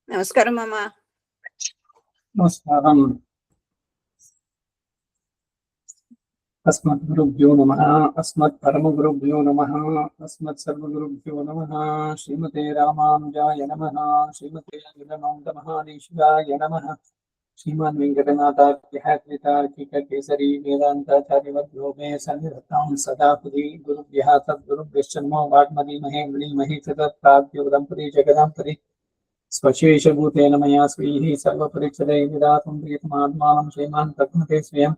నమస్కారం అమ్మా. నమస్కారం. अस्मद्गुरुभ्यो नमः. अस्मत्परमगुरुभ्यो नमः. अस्मत्सर्वगुरुभ्यो नमः. श्रीमते रामानुजाय नमः. श्रीमते नीलकण्ठमहादेशिकाय नमः. श्रीमान् वेङ्कटनाथार्यः कवितार्किककेसरी वेदान्ताचार्यवर्यो मे सन्निधत्तां सदा हृदि गुरुभ्यः तद्गुरुभ्यश्च नमो वाग्मदीमहे मणिमहे च तत्प्राप्योदम्पति जगदाम्पति स्वशेषभूतेन मया स्वीः सर्वपरिच्छदे विदातुं प्रीतमात्मानं श्रीमान् प्रज्ञते स्वयं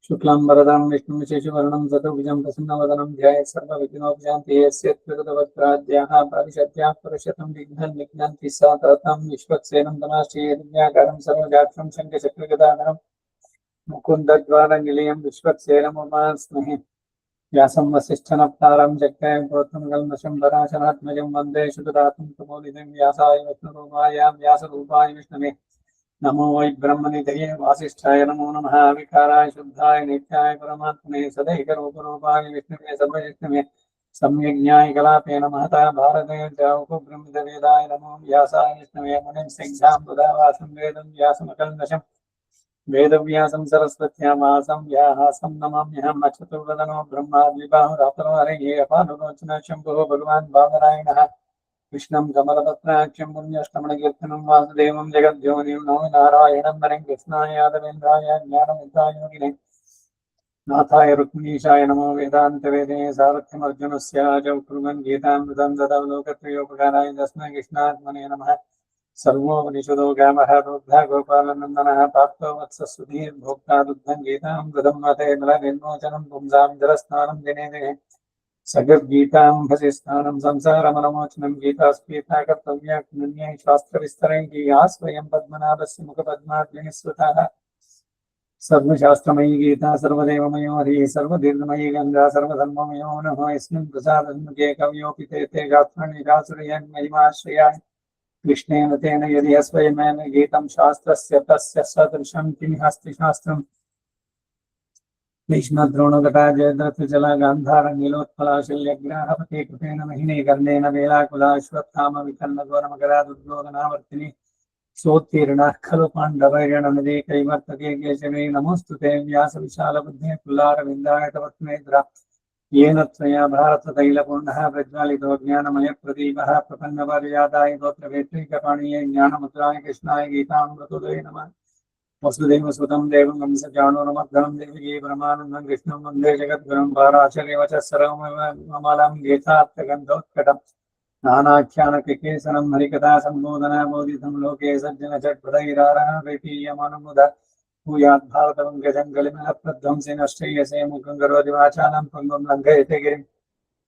शुक्लाम्बरदां विष्णुं शशिवर्णं चतुर्भुजं प्रसन्नवदनं ध्यायेत् सर्वविघ्नोपशान्ति यस्य त्रिकृतवक्त्राद्याः परिषद्याः पुरुषतं विघ्नं विघ्नन्ति सा ततं विश्वक्सेनं तमाश्रये दिव्याकारं सर्वजाक्षं शङ्खचक्रगदाधरं मुकुन्दद्वारनिलयं विश्वक्सेनम् उपास्महे व्यासं वसिष्ठनप्तारं जगत्प्रवृत्तं कल्मषं पराशरात्मजं वन्दे शुतदातं तपोनिधिं व्यासाय विष्णुरूपाय व्यासरूपाय विष्णवे नमो वै ब्रह्मनिधये वासिष्ठाय नमो नमः विकाराय शुद्धाय नित्याय परमात्मने सदैकरूपरूपाय विष्णवे सर्वजिष्णवे सम्यज्ञाय कलापे नमः भारते ब्रह्मवेदाय नमो व्यासाय विष्णवे मुनिं सिद्धां बुधावासं वेदं व्यासमकल्मषम् वेदव्यासं सरस्वत्यामासं व्याहासं नमाम्यहम् अच्युतवदनो ब्रह्माद्विबाहुरातर्वहरे अपानुलोचन शम्भुः भगवान् बादरायणः कृष्णं कमलपत्राक्षं पुण्यष्टमणकीर्तनं वासुदेवं जगद्योनिं नमो नारायणं नरं कृष्णाय यादवेन्द्राय ज्ञानमुद्राय योगिने नाथाय रुक्मीशाय नमो वेदान्तवेदे सारथ्यमर्जुनस्य च कुर्वन् गीतामृतं ददावलोकत्रयोपकाराय तस्मै कृष्णात्मने नमः सर्वोपनिषदो गामः रुद्धा गोपालनन्दनः पार्थो वत्ससुधीर्भोक्ता दुग्धं गीतां ददं मते बलनिर्मोचनं पुंसां जलस्नानं दिने दिने सगद्गीतां स्नानं संसारमनमोचनं गीतास्पीता कर्तव्या पुण्ये शास्त्रविस्तरैः या स्वयं पद्मनाभस्य मुखपद्माद्विनिःसृताः सर्वशास्त्रमयी गीता सर्वदेवमयो हरिः सर्वदीर्घमयी गङ्गा सर्वधर्ममयो नमः यस्मिन् प्रसादन्मुखे कवयोऽपि ते गात्राणि महिमाश्रयाय कृष्णेन तेन यदि स्वयमेन गीतं शास्त्रस्य तस्य सदृशं किमिहस्ति शास्त्रम् भीष्मद्रोणगटा जयद्रथजला गान्धार नीलोत्पला शल्यग्राहपते कृतेन महिने कर्णेन वेलाकुलाश्वत्थाम विकर्णघोरमकरादुद्योगनावर्तिनि सोत्तीर्णाः खलु पाण्डवैरणनदे कैवर्तके केशवे नमोऽस्तु ते व्यासविशालबुद्धे कुल्लारविन्दाय तव स्नेद्रा येन त्वया भारततैलपूर्णः प्रज्वालितो ज्ञानमयप्रदीपः प्रपन्नपर्यादाय गोत्रवेत्रैकपाणिये ज्ञानमुद्राय कृष्णाय गीतामृतोदये नमः वसुदेवसुतं देवं कंसचाणूरमर्दनं देवकी परमानन्दं कृष्णं वन्दे जगद्गुरुं पाराशर्यवचः सर्वममलं गीतार्थगन्धोत्कटं नानाख्यानकिकेसनं हरिकथा सम्बोधनाबोधितं लोके सज्जनचट्पटैरारावेतीयमनुमुद भूयात् भारतपङ्कजं कलिमलप्रध्वंसि नश्चैयसे मुखं करोति वाचालं पङ्गुं लङ्घयते गिरिं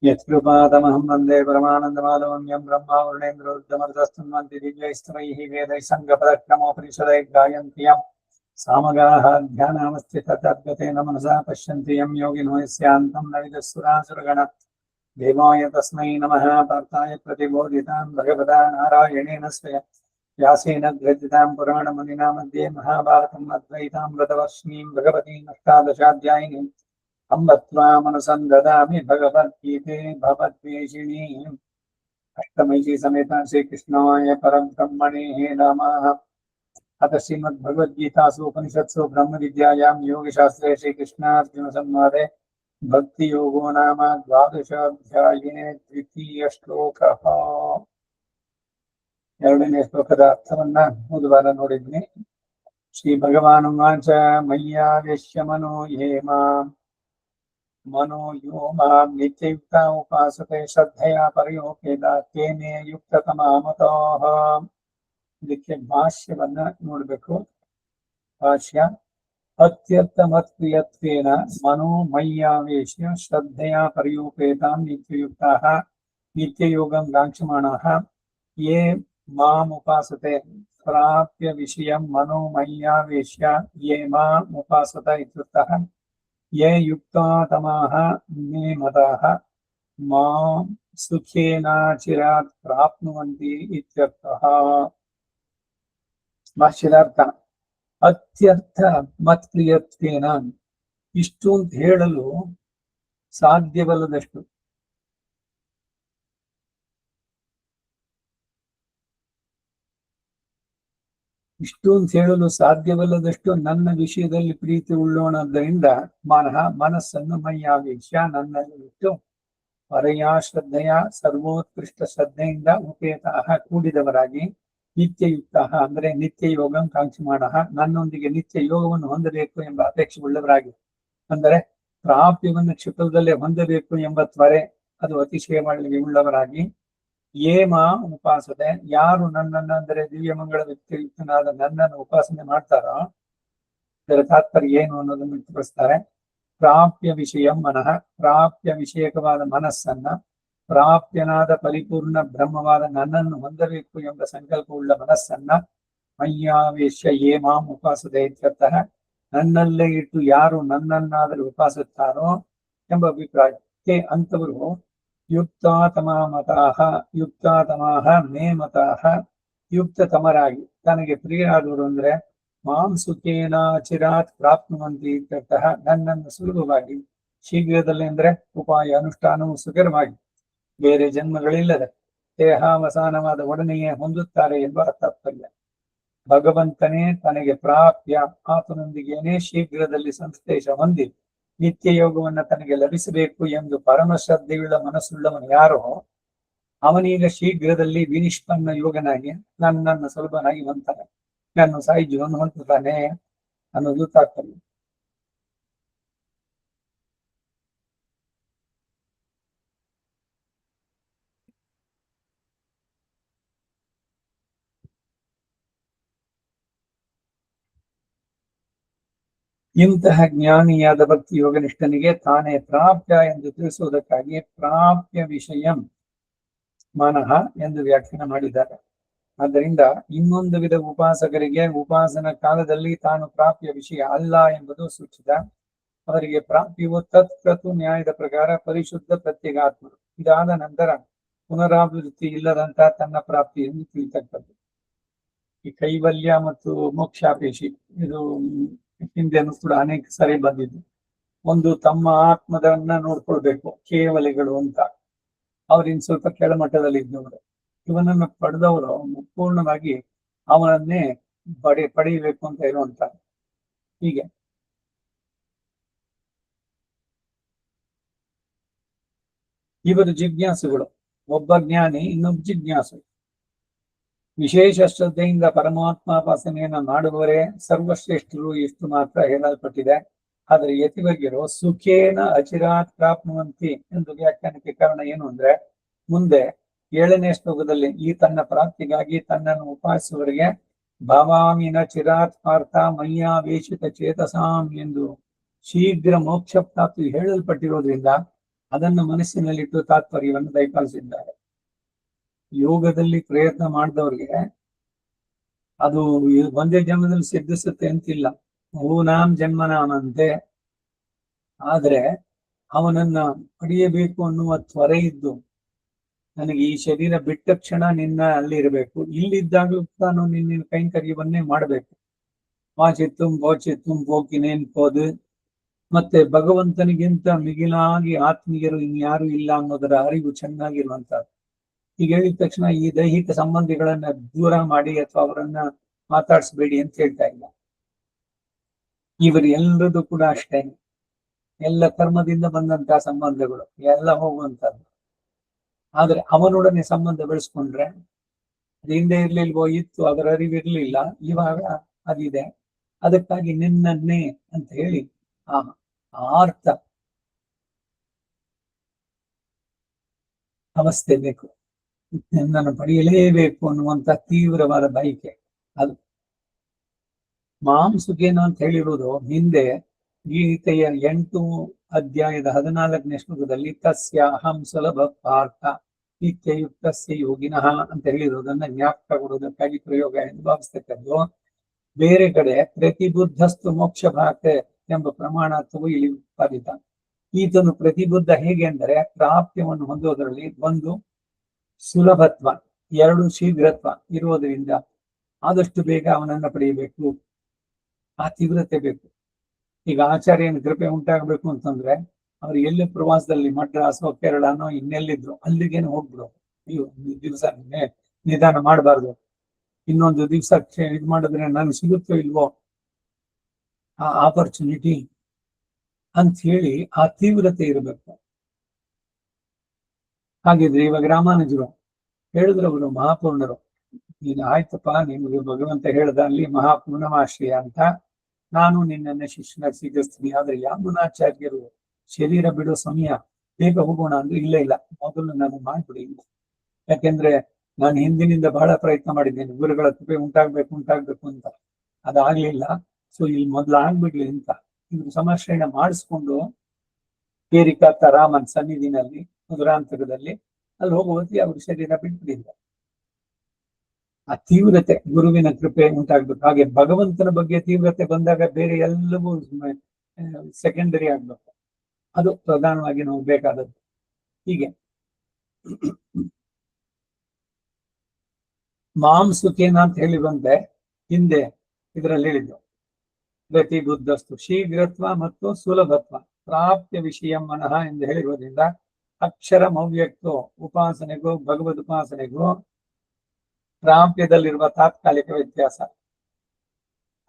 यत्कृपातमहं वन्दे परमानन्दमाधवं यं ब्रह्मा वरुणेन्द्रोर्धमर्तस्तुन्वन्ति दिव्यैस्तवैः वेदैः सङ्गपदक्रमोपनिषदैः गायन्ति यं सामगाः ध्यानावस्थिततद्गतेन मनसा पश्यन्ति यं योगिनो यस्यान्तं न विदुःसुरासुरगण देवाय तस्मै नमः पार्थाय प्रतिबोधितां भगवता नारायणेन स्वयं व्यासेन ग्रथितां पुराणमुनिना मध्ये महाभारतम् अद्वैतामृतवर्षिणीं भगवतीम् अष्टादशाध्यायिनीम् अम्ब त्वामनुसं ददामि भगवद्गीते भवद्वेषिणीम् अष्टमयी समेत श्रीकृष्णाय परब्रह्मणे नमः। अथ श्रीमद्भगवद्गीतासु उपनिषत्सु ब्रह्मविद्यायां योगशास्त्रे श्रीकृष्णार्जुनसंवादे भक्तियोगो नाम द्वादशाध्याये द्वितीयश्लोकः। ಎರಡನೇ ಶ್ಲೋಕದ ಅರ್ಥವನ್ನ ಓದುವಾರ ನೋಡಿದ್ವಿ. ಶ್ರೀ ಭಗವಾನುವಾಚ ಮಯ್ಯಾವೇಶ್ಯ ಮನೋ ಯೇ ಮಾಂ ಮನೋ ಯೋ ಮಾಂ ನಿತ್ಯಯುಕ್ತ ಉಪಾಸತೆ ಶ್ರದ್ಧೆಯ ಪರ್ಯೋಪೇತ ತೇನೇ ಯುಕ್ತತಮಾಮತಃ. ಇದಕ್ಕೆ ಭಾಷ್ಯವನ್ನ ನೋಡ್ಬೇಕು. ಭಾಷ್ಯ: ಅತ್ಯರ್ಥಮತ್ಪ್ರಿಯತ್ವೇನ ಮನೋ ಮಯ್ಯಾವೇಶ್ಯ ಶ್ರದ್ಧೆಯ ಪರ್ಯೋಪೇತಾಂ ನಿತ್ಯಯುಕ್ತಾಃ ನಿತ್ಯಯೋಗಂ ಕಾಂಕ್ಷಮಾಣಾಃ ये माम् उपासते प्राप्य विषयं मनोमय्यावेश्य ये माम् उपासत इत्यर्थः। ये युक्तातमाः मे मताः मां सुखेन चिरात् प्राप्नुवन्ति इत्यर्थः। ಭಾಷ್ಯದಾರ್ಥ: ಅತ್ಯರ್ಥ ಮತ್ಪ್ರಿಯತ್ವೇನ, ಇಷ್ಟು ಅಂತ ಹೇಳಲು ಸಾಧ್ಯವಲ್ಲದಷ್ಟು ಇಷ್ಟು ಅಂತ ಹೇಳಲು ಸಾಧ್ಯವಲ್ಲದಷ್ಟು ನನ್ನ ವಿಷಯದಲ್ಲಿ ಪ್ರೀತಿ ಉಳ್ಳೋಣದ್ದರಿಂದ ಮನಸ್ಸನ್ನು ಮೈಯಾವೇಶ ನನ್ನಲ್ಲಿ ಬಿಟ್ಟು ಪರಯಾ ಶ್ರದ್ಧೆಯ ಸರ್ವೋತ್ಕೃಷ್ಟ ಶ್ರದ್ಧೆಯಿಂದ ಉಪೇತಃ ಕೂಡಿದವರಾಗಿ ನಿತ್ಯಯುಕ್ತ ಅಂದರೆ ನಿತ್ಯ ಯೋಗಂ ಕಾಂಕ್ಷಿ ಮಾಡಃ ನನ್ನೊಂದಿಗೆ ನಿತ್ಯ ಯೋಗವನ್ನು ಹೊಂದಬೇಕು ಎಂಬ ಅಪೇಕ್ಷೆ ಉಳ್ಳವರಾಗಿ, ಅಂದರೆ ಪ್ರಾಪ್ಯವನ್ನು ಕ್ಷಿಪ್ರದಲ್ಲೇ ಹೊಂದಬೇಕು ಎಂಬ ತ್ವರೆ, ಅದು ಅತಿಶಯ ಉಳ್ಳವರಾಗಿ ಉಪಾಸದೆ ಯಾರು ನನ್ನನ್ನು ಅಂದರೆ ದಿವ್ಯಮಂಗಳ ವ್ಯಕ್ತಿಯುಕ್ತನಾದ ನನ್ನನ್ನು ಉಪಾಸನೆ ಮಾಡ್ತಾರೋ ಇದರ ತಾತ್ಪರ್ಯ ಏನು ಅನ್ನೋದನ್ನು ವ್ಯಕ್ತಪಡಿಸ್ತಾರೆ. ಪ್ರಾಪ್ಯ ವಿಷಯ ಮನಃ, ಪ್ರಾಪ್ಯ ವಿಷಯಕವಾದ ಮನಸ್ಸನ್ನ ಪ್ರಾಪ್ಯನಾದ ಪರಿಪೂರ್ಣ ಬ್ರಹ್ಮವಾದ ನನ್ನನ್ನು ಹೊಂದಬೇಕು ಎಂಬ ಸಂಕಲ್ಪವುಳ್ಳ ಮನಸ್ಸನ್ನ ಮಯ್ಯಾವೇಶ ಉಪಾಸದೆ ಇತ್ಯರ್ಥಃ ನನ್ನಲ್ಲೇ ಇಟ್ಟು ಯಾರು ನನ್ನನ್ನಾದರೂ ಉಪಾಸುತ್ತಾರೋ ಎಂಬ ಅಭಿಪ್ರಾಯ. ಅಂತವರು ಯುಕ್ತಾತಮಾಹ ಮೇ ಮತಾಹ ಯುಕ್ತತಮರಾಗಿ ತನಗೆ ಪ್ರಿಯರಾದವರು ಅಂದ್ರೆ ಸುಖೇನ ಚಿರಾತ್ ಪ್ರಾಪ್ನುವಂತಿ ಇತ್ಯರ್ಥಃ ನನ್ನನ್ನು ಸುಲಭವಾಗಿ ಶೀಘ್ರದಲ್ಲಿ ಅಂದ್ರೆ ಉಪಾಯ ಅನುಷ್ಠಾನವು ಸುಖರವಾಗಿ ಬೇರೆ ಜನ್ಮಗಳಿಲ್ಲದೆ ದೇಹಾವಸಾನವಾದ ಒಡನೆಯೇ ಹೊಂದುತ್ತಾರೆ ಎಂಬ ತಾತ್ಪರ್ಯ. ಭಗವಂತನೇ ತನಗೆ ಪ್ರಾಪ್ಯ ಆತನೊಂದಿಗೇನೆ ಶೀಘ್ರದಲ್ಲಿ ಸಂಶ್ಲೇಷ ಹೊಂದಿ ನಿತ್ಯ ಯೋಗವನ್ನ ತನಗೆ ಲಭಿಸಬೇಕು ಎಂದು ಪರಮ ಶ್ರದ್ಧೆಯುಳ್ಳ ಮನಸ್ಸುಳ್ಳವನು ಯಾರೋ ಅವನೀಗ ಶೀಘ್ರದಲ್ಲಿ ವಿನಿಷ್ಪನ್ನ ಯೋಗನಾಗಿ ನನ್ನನ್ನು ಸುಲಭನಾಗಿ ಹೊಂತಾನೆ, ನನ್ನ ಸಾಯುಜ್ಯವನ್ನು ಹೊಂದುತ್ತಾನೆ ಅನ್ನೋದು ತಾತ್ಪರ್ಯ. ಇಂತಹ ಜ್ಞಾನಿಯಾದ ಭಕ್ತಿ ಯೋಗನಿಷ್ಠನಿಗೆ ತಾನೇ ಪ್ರಾಪ್ಯ ಎಂದು ತಿಳಿಸುವುದಕ್ಕಾಗಿ ಪ್ರಾಪ್ಯ ವಿಷಯ ಮನಃ ಎಂದು ವ್ಯಾಖ್ಯಾನ ಮಾಡಿದ್ದಾರೆ. ಆದ್ದರಿಂದ ಇನ್ನೊಂದು ವಿಧ ಉಪಾಸಕರಿಗೆ ಉಪಾಸನ ಕಾಲದಲ್ಲಿ ತಾನು ಪ್ರಾಪ್ಯ ವಿಷಯ ಅಲ್ಲ ಎಂಬುದು ಸೂಚಿತ. ಅವರಿಗೆ ಪ್ರಾಪ್ಯವು ತತ್ಕ್ರತು ನ್ಯಾಯದ ಪ್ರಕಾರ ಪರಿಶುದ್ಧ ಪ್ರತ್ಯೇಗಾತ್ಮ, ಇದಾದ ನಂತರ ಪುನರಾವೃತ್ತಿ ಇಲ್ಲದಂತ ತನ್ನ ಪ್ರಾಪ್ತಿಯನ್ನು ತಿಳಿತಕ್ಕದ್ದು. ಈ ಕೈವಲ್ಯ ಮತ್ತು ಮೋಕ್ಷಾಪೇಶಿ ಇದು ಹಿಂದೆನೂ ಕೂಡ ಅನೇಕ ಸಾರಿ ಬಂದಿದ್ದು. ಒಂದು ತಮ್ಮ ಆತ್ಮದನ್ನ ನೋಡ್ಕೊಳ್ಬೇಕು ಕೇವಲಿಗಳು ಅಂತ, ಅವ್ರಿನ್ ಸ್ವಲ್ಪ ಕೆಳಮಟ್ಟದಲ್ಲಿ ಇದ್ದವರು, ಇವನನ್ನು ಪಡೆದವರು ಪೂರ್ಣವಾಗಿ ಅವನನ್ನೇ ಪಡೆಯಬೇಕು ಅಂತ ಇರುವಂತ. ಹೀಗೆ ಇವರು ಜಿಜ್ಞಾಸುಗಳು, ಒಬ್ಬ ಜ್ಞಾನಿ ಇನ್ನೊಬ್ಬ ಜಿಜ್ಞಾಸು. ವಿಶೇಷ ಶ್ರದ್ಧೆಯಿಂದ ಪರಮಾತ್ಮಾಪಾಸನೆಯನ್ನು ಮಾಡುವವರೇ ಸರ್ವಶ್ರೇಷ್ಠರು ಎಷ್ಟು ಮಾತ್ರ ಹೇಳಲ್ಪಟ್ಟಿದೆ. ಆದರೆ ಯತಿವರ್ಗರು ಸುಖೇನ ಅಚಿರಾತ್ ಪ್ರಾಪ್ನುವಂತಿ ಎಂದು ವ್ಯಾಖ್ಯಾನಕ್ಕೆ ಕಾರಣ ಏನು ಅಂದ್ರೆ, ಮುಂದೆ 7ನೇ ಶ್ಲೋಕದಲ್ಲಿ ಈ ತನ್ನ ಪ್ರಾಪ್ತಿಗಾಗಿ ತನ್ನನ್ನು ಉಪಾಸಿಸುವವರಿಗೆ ಭಾವಾಮಿನ ಚಿರಾತ್ ಪಾರ್ಥ ಮಯ್ಯಾವೇಶಿತ ಚೇತಸಾಂ ಎಂದು ಶೀಘ್ರ ಮೋಕ್ಷ ಪ್ರಾಪ್ತಿ ಹೇಳಲ್ಪಟ್ಟಿರೋದ್ರಿಂದ ಅದನ್ನು ಮನಸ್ಸಿನಲ್ಲಿಟ್ಟು ತಾತ್ಪರ್ಯವನ್ನು ದಯಪಾಲಿಸಿದ್ದಾರೆ. ಯೋಗದಲ್ಲಿ ಪ್ರಯತ್ನ ಮಾಡಿದವ್ರಿಗೆ ಅದು ಒಂದೇ ಜನ್ಮದಲ್ಲಿ ಸಿದ್ಧಿಸುತ್ತೆ ಅಂತಿಲ್ಲ, ಹೂನಾಂ ಜನ್ಮನಾಮಂತೆ. ಆದ್ರೆ ಅವನನ್ನ ಪಡೆಯಬೇಕು ಅನ್ನುವ ತ್ವರೆ ಇದ್ದು, ನನಗೆ ಈ ಶರೀರ ಬಿಟ್ಟ ಕ್ಷಣ ನಿನ್ನ ಅಲ್ಲಿ ಇರಬೇಕು, ಇಲ್ಲಿದ್ದಾಗಲೂ ನಾನು ನಿನ್ನ ಕೈಂಕರ್ಯವನ್ನೇ ಮಾಡಬೇಕು. ವಾಚಿತ್ತುಂ ಗೋಚಿತ್ತುಂ ಪೋಕಿನೇನ್ ಪೋದು, ಮತ್ತೆ ಭಗವಂತನಿಗಿಂತ ಮಿಗಿಲಾಗಿ ಆತ್ಮೀಯರು ಇನ್ಯಾರು ಇಲ್ಲ ಅನ್ನೋದರ ಅರಿವು ಚೆನ್ನಾಗಿರುವಂತಹದ್ದು. ಈಗ ಹೇಳಿದ ತಕ್ಷಣ ಈ ದೈಹಿಕ ಸಂಬಂಧಿಗಳನ್ನ ದೂರ ಮಾಡಿ ಅಥವಾ ಅವರನ್ನ ಮಾತಾಡಿಸ್ಬೇಡಿ ಅಂತ ಹೇಳ್ತಾ ಇಲ್ಲ. ಇವರು ಎಲ್ಲರದ್ದು ಕೂಡ ಅಷ್ಟೇ, ಎಲ್ಲ ಕರ್ಮದಿಂದ ಬಂದಂತಹ ಸಂಬಂಧಗಳು ಎಲ್ಲ ಹೋಗುವಂತದ್ದು. ಆದ್ರೆ ಅವನೊಡನೆ ಸಂಬಂಧ ಬೆಳೆಸ್ಕೊಂಡ್ರೆ, ಅದು ಹಿಂದೆ ಇರ್ಲಿಲ್ವೋ ಇತ್ತು, ಅದರ ಅರಿವಿರ್ಲಿಲ್ಲ, ಇವಾಗ ಅದಿದೆ, ಅದಕ್ಕಾಗಿ ನಿನ್ನನ್ನೇ ಅಂತ ಹೇಳಿ ಆ ಅರ್ಥ ಅವಸ್ಥೆ ಬೇಕು, ನಿನ್ನನ್ನು ಪಡೆಯಲೇಬೇಕು ಅನ್ನುವಂತ ತೀವ್ರವಾದ ಬಯಕೆ. ಅದು ಮಾಂಸುಕೇನು ಅಂತ ಹೇಳಿರುವುದು ಹಿಂದೆ ಗೀತೆಯ 8 ಅಧ್ಯಾಯದ 14ನೇ ಶ್ಲೋಕದಲ್ಲಿ ತಸ್ಯ ಅಹಂ ಸುಲಭ ಪಾರ್ಥ ನಿತ್ಯಯುಕ್ತಸ್ಯ ಯೋಗಿನಃ ಅಂತ ಹೇಳಿರೋದನ್ನ ಜ್ಞಾಪಕ ಕೊಡುವುದಕ್ಕಾಗಿ ಪ್ರಯೋಗ ಎಂದು ಭಾವಿಸ್ತಕ್ಕದ್ದು. ಬೇರೆ ಕಡೆ ಪ್ರತಿಬುದ್ಧಸ್ತು ಮೋಕ್ಷ ಭಾತೆ ಎಂಬ ಪ್ರಮಾಣತ್ವವು ಇಲ್ಲಿ ಉತ್ಪಾದಿತ. ಈತನು ಪ್ರತಿಬುದ್ಧ ಹೇಗೆ ಅಂದರೆ, ಪ್ರಾಪ್ಯವನ್ನು ಹೊಂದುವುದರಲ್ಲಿ 1 ಸುಲಭತ್ವ, 2 ಶೀಘ್ರತ್ವ ಇರುವುದರಿಂದ ಆದಷ್ಟು ಬೇಗ ಅವನನ್ನ ಪಡೆಯಬೇಕು, ಆ ತೀವ್ರತೆ ಬೇಕು. ಈಗ ಆಚಾರ್ಯನ ಕೃಪೆ ಉಂಟಾಗಬೇಕು ಅಂತಂದ್ರೆ ಅವ್ರು ಎಲ್ಲಿ ಪ್ರವಾಸದಲ್ಲಿ ಮಡ್ರಾಸೋ ಕೇರಳನೋ ಇನ್ನೆಲ್ಲಿದ್ರು ಅಲ್ಲಿಗೇನು ಹೋಗ್ಬಿಡು, ಅಯ್ಯೋ ದಿವಸ ನಿಧಾನ ಮಾಡಬಾರ್ದು, ಇನ್ನೊಂದು ದಿವಸ ಇದು ಮಾಡಿದ್ರೆ ನನ್ಗೆ ಸಿಗುತ್ತೋ ಇಲ್ವೋ ಆ ಆಪರ್ಚುನಿಟಿ ಅಂತ ಹೇಳಿ ಆ ತೀವ್ರತೆ ಇರಬೇಕು. ಹಾಗಿದ್ರೆ ಇವಾಗ ರಾಮಾನುಜರು ಹೇಳಿದ್ರು, ಅವರು ಮಹಾಪೂರ್ಣರು, ನೀನು ಆಯ್ತಪ್ಪ, ನಿಮಗೆ ಭಗವಂತ ಹೇಳ್ದ ಅಲ್ಲಿ ಮಹಾಪೂರ್ಣಮಾಶ್ರಯ ಅಂತ, ನಾನು ನಿನ್ನನ್ನೇ ಶಿಷ್ಯನಾಗಿ ಸ್ವೀಕರಿಸ್ತೀನಿ. ಆದ್ರೆ ಯಾಮುನಾಚಾರ್ಯರು ಶರೀರ ಬಿಡೋ ಸಮಯ ಬೇಗ ಹೋಗೋಣ ಅಂದ್ರೆ ಇಲ್ಲ ಮೊದಲು ನಾನು ಮಾಡ್ಬಿಡಿ. ಯಾಕೆಂದ್ರೆ ನಾನು ಹಿಂದಿನಿಂದ ಬಹಳ ಪ್ರಯತ್ನ ಮಾಡಿದ್ದೇನೆ, ಗುರುಗಳ ಕೃಪೆ ಉಂಟಾಗ್ಬೇಕು ಅಂತ, ಅದಾಗ್ಲಿಲ್ಲ. ಸೊ ಇಲ್ಲಿ ಮೊದ್ಲು ಆಗ್ಬಿಡ್ಲಿ ಅಂತ ಇವ್ರು ಸಮಾಶ್ರಯಣ ಮಾಡಿಸ್ಕೊಂಡು ಕೇರಿಕಾತ ರಾಮನ್ ಸನ್ನಿಧಿನಲ್ಲಿ ಮಧುರಾಂತಕದಲ್ಲಿ ಅಲ್ಲಿ ಹೋಗುವತ್ತಿ ಅವ್ರ ಶರೀರ ಬಿಟ್ಬಿಟ್ಟಿದ್ದ. ಆ ತೀವ್ರತೆ ಗುರುವಿನ ಕೃಪೆ ಉಂಟಾಗ್ಬೇಕು. ಹಾಗೆ ಭಗವಂತನ ಬಗ್ಗೆ ತೀವ್ರತೆ ಬಂದಾಗ ಬೇರೆ ಎಲ್ಲವೂ ಸೆಕೆಂಡರಿ ಆಗ್ಬೇಕು. ಅದು ಪ್ರಧಾನವಾಗಿ ನಾವು ಬೇಕಾದದ್ದು. ಹೀಗೆ ಮಾಂಸುಕೇನ ಅಂತ ಹೇಳಿ ಬಂದೆ ಹಿಂದೆ ಇದರಲ್ಲಿ ಹೇಳಿದ್ದು, ಗತಿ ಬುದ್ಧಸ್ತು ಶೀಘ್ರತ್ವ ಮತ್ತು ಸುಲಭತ್ವ ಪ್ರಾಪ್ಯ ವಿಷಯ ಮನಃ ಎಂದು ಹೇಳಿರೋದ್ರಿಂದ ಅಕ್ಷರ ಮೌವ್ಯಕ್ತೋ ಉಪಾಸನೆಗೂ ಭಗವದ್ ಉಪಾಸನೆಗೂ ಪ್ರಾಪ್ಯದಲ್ಲಿರುವ ತಾತ್ಕಾಲಿಕ ವ್ಯತ್ಯಾಸ.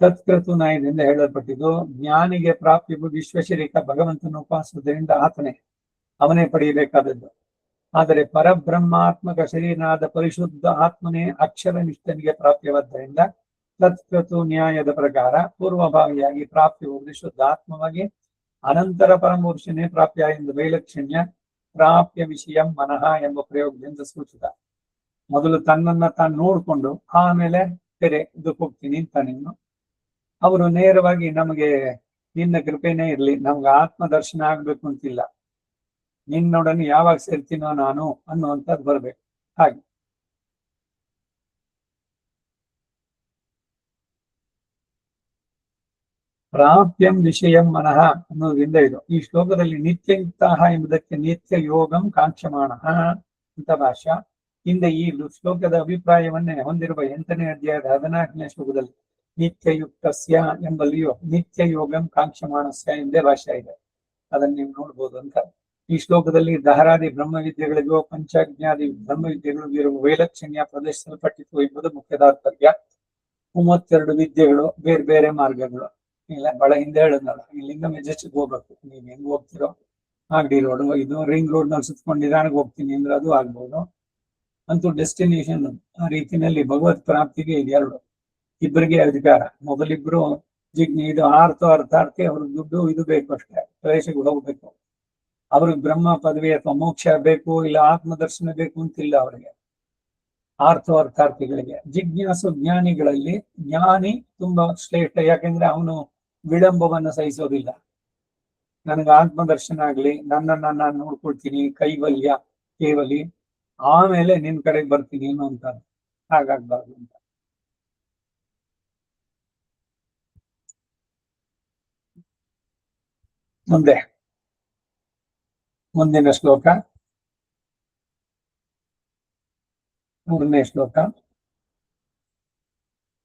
ತತ್ಕೃತು ನಾಯದಿಂದ ಹೇಳಲ್ಪಟ್ಟಿದ್ದು, ಜ್ಞಾನಿಗೆ ಪ್ರಾಪ್ಯವು ವಿಶ್ವಶರೀಕ ಭಗವಂತನ ಉಪಾಸನೆಯಿಂದ ಅವನೇ ಪಡೆಯಬೇಕಾದದ್ದು. ಆದರೆ ಪರಬ್ರಹ್ಮಾತ್ಮಕ ಶರೀರನಾದ ಪರಿಶುದ್ಧ ಆತ್ಮನೇ ಅಕ್ಷರ ನಿಷ್ಠನಿಗೆ ಪ್ರಾಪ್ಯವಾದ್ದರಿಂದ ತತ್ಕೃತು ನ್ಯಾಯದ ಪ್ರಕಾರ ಪೂರ್ವಭಾವಿಯಾಗಿ ಪ್ರಾಪ್ಯವು ಶುದ್ಧ ಆತ್ಮವಾಗಿ ಅನಂತರ ಪರಮಪುರುಷನೇ ಪ್ರಾಪ್ಯ ಎಂದು ವೈಲಕ್ಷಣ್ಯ ಪ್ರಾಪ್ಯ ವಿಷಯ ಮನಃ ಎಂಬ ಪ್ರಯೋಗದಿಂದ ಸೂಚಿತ. ಮೊದಲು ತನ್ನನ್ನ ತಾನು ನೋಡ್ಕೊಂಡು ಆಮೇಲೆ ಬೇರೆ ಇದಕ್ಕೆ ಹೋಗ್ತೀನಿ ಅಂತ ನೀನು. ಅವರು ನೇರವಾಗಿ ನಮಗೆ ನಿನ್ನ ಕೃಪೆನೇ ಇರ್ಲಿ, ನಮ್ಗೆ ಆತ್ಮ ದರ್ಶನ ಆಗ್ಬೇಕು ಅಂತಿಲ್ಲ, ನಿನ್ನೊಡನೆ ಯಾವಾಗ ಸೇರ್ತೀನೋ ನಾನು ಅನ್ನುವಂಥದ್ದು ಬರ್ಬೇಕು. ಹಾಗೆ ಪ್ರಾಪ್ಯಂ ವಿಷಯಂ ಮನಃ ಅನ್ನೋದ್ರಿಂದ ಇದು ಈ ಶ್ಲೋಕದಲ್ಲಿ ನಿತ್ಯಯುಕ್ತ ಎಂಬುದಕ್ಕೆ ನಿತ್ಯ ಯೋಗಂ ಕಾಂಕ್ಷಮಾಣ ಅಂತ ಭಾಷಾ. ಹಿಂದೆ ಈ ಶ್ಲೋಕದ ಅಭಿಪ್ರಾಯವನ್ನೇ ಹೊಂದಿರುವ 8ನೇ ಅಧ್ಯಾಯದ 14ನೇ ಶ್ಲೋಕದಲ್ಲಿ ನಿತ್ಯಯುಕ್ತಸ್ಯ ಎಂಬಲ್ಲಿಯೂ ನಿತ್ಯ ಯೋಗಂ ಕಾಂಕ್ಷಮಾಣಸ್ಯ ಎಂದೇ ಭಾಷೆ ಇದೆ. ಅದನ್ನ ನೀವು ನೋಡ್ಬೋದು ಅಂತ. ಈ ಶ್ಲೋಕದಲ್ಲಿ ದಹರಾದಿ ಬ್ರಹ್ಮವಿದ್ಯೆಗಳಿಗೂ ಪಂಚಾಜ್ಞಾದಿ ಬ್ರಹ್ಮವಿದ್ಯೆಗಳಿಗೂ ಇರುವ ವೈಲಕ್ಷಣ್ಯ ಪ್ರದರ್ಶಿಸಲ್ಪಟ್ಟಿತು ಎಂಬುದು ಮುಖ್ಯ ತಾತ್ಪರ್ಯ. 32 ವಿದ್ಯೆಗಳು ಬೇರೆ ಬೇರೆ ಮಾರ್ಗಗಳು. ಇಲ್ಲ ಬಹಳ ಹಿಂದೆ ಹೇಳಿದ್ನಲ್ಲ, ಇಲ್ಲಿಂದ ಮೆಜೆಸ್ಟಿಕ್ ಹೋಗ್ಬೇಕು, ನೀವ್ ಹೆಂಗ್ ಹೋಗ್ತಿರೋ ಆಗ್ಡಿ ರೋಡ್, ಇದು ರಿಂಗ್ ರೋಡ್ ನಲ್ಲಿ ಸುತ್ಕೊಂಡು ನಿಧಾನಕ್ಕೆ ಹೋಗ್ತೀನಿ ಅಂದ್ರೆ ಅದು ಆಗ್ಬೋದು. ಅಂತೂ ಡೆಸ್ಟಿನೇಷನ್ ಆ ರೀತಿಯಲ್ಲಿ ಭಗವತ್ ಪ್ರಾಪ್ತಿಗೆ ಇದೆರಡು, ಇಬ್ಬರಿಗೆ ಅಧಿಕಾರ. ಮೊದಲಿಬ್ರು ಇದು ಅರ್ಥಾರ್ಥಿ ಅವ್ರಿಗೆ ದುಡ್ಡು ಇದು ಬೇಕು ಅಷ್ಟೇ, ಪ್ರದೇಶಕ್ಕೆ ಹೋಗ್ಬೇಕು. ಅವ್ರಿಗೆ ಬ್ರಹ್ಮ ಪದವಿ ಅಥವಾ ಮೋಕ್ಷ ಬೇಕು, ಇಲ್ಲ ಆತ್ಮದರ್ಶನ ಬೇಕು ಅಂತಿಲ್ಲ ಅವರಿಗೆ. ಅರ್ಥಾರ್ಥಿಗಳಿಗೆ. ಜಿಜ್ಞಾಸು ಜ್ಞಾನಿಗಳಲ್ಲಿ ಜ್ಞಾನಿ ತುಂಬಾ ಶ್ರೇಷ್ಠ, ಯಾಕೆಂದ್ರೆ ಅವನು ವಿಳಂಬವನ್ನು ಸಹಿಸೋದಿಲ್ಲ. ನನಗೆ ಆತ್ಮದರ್ಶನ ಆಗ್ಲಿ, ನನ್ನನ್ನ ನಾನು ನೋಡ್ಕೊಳ್ತೀನಿ, ಕೈವಲ್ಯ ಕೇವಲಿ, ಆಮೇಲೆ ನಿನ್ ಕಡೆಗೆ ಬರ್ತೀನಿ ಅನ್ನುವಂತ. ಹಾಗಾಗ್ಬಾರ್ದು ಅಂತ. ಮುಂದಿನ ಶ್ಲೋಕ 3ನೇ ಶ್ಲೋಕ.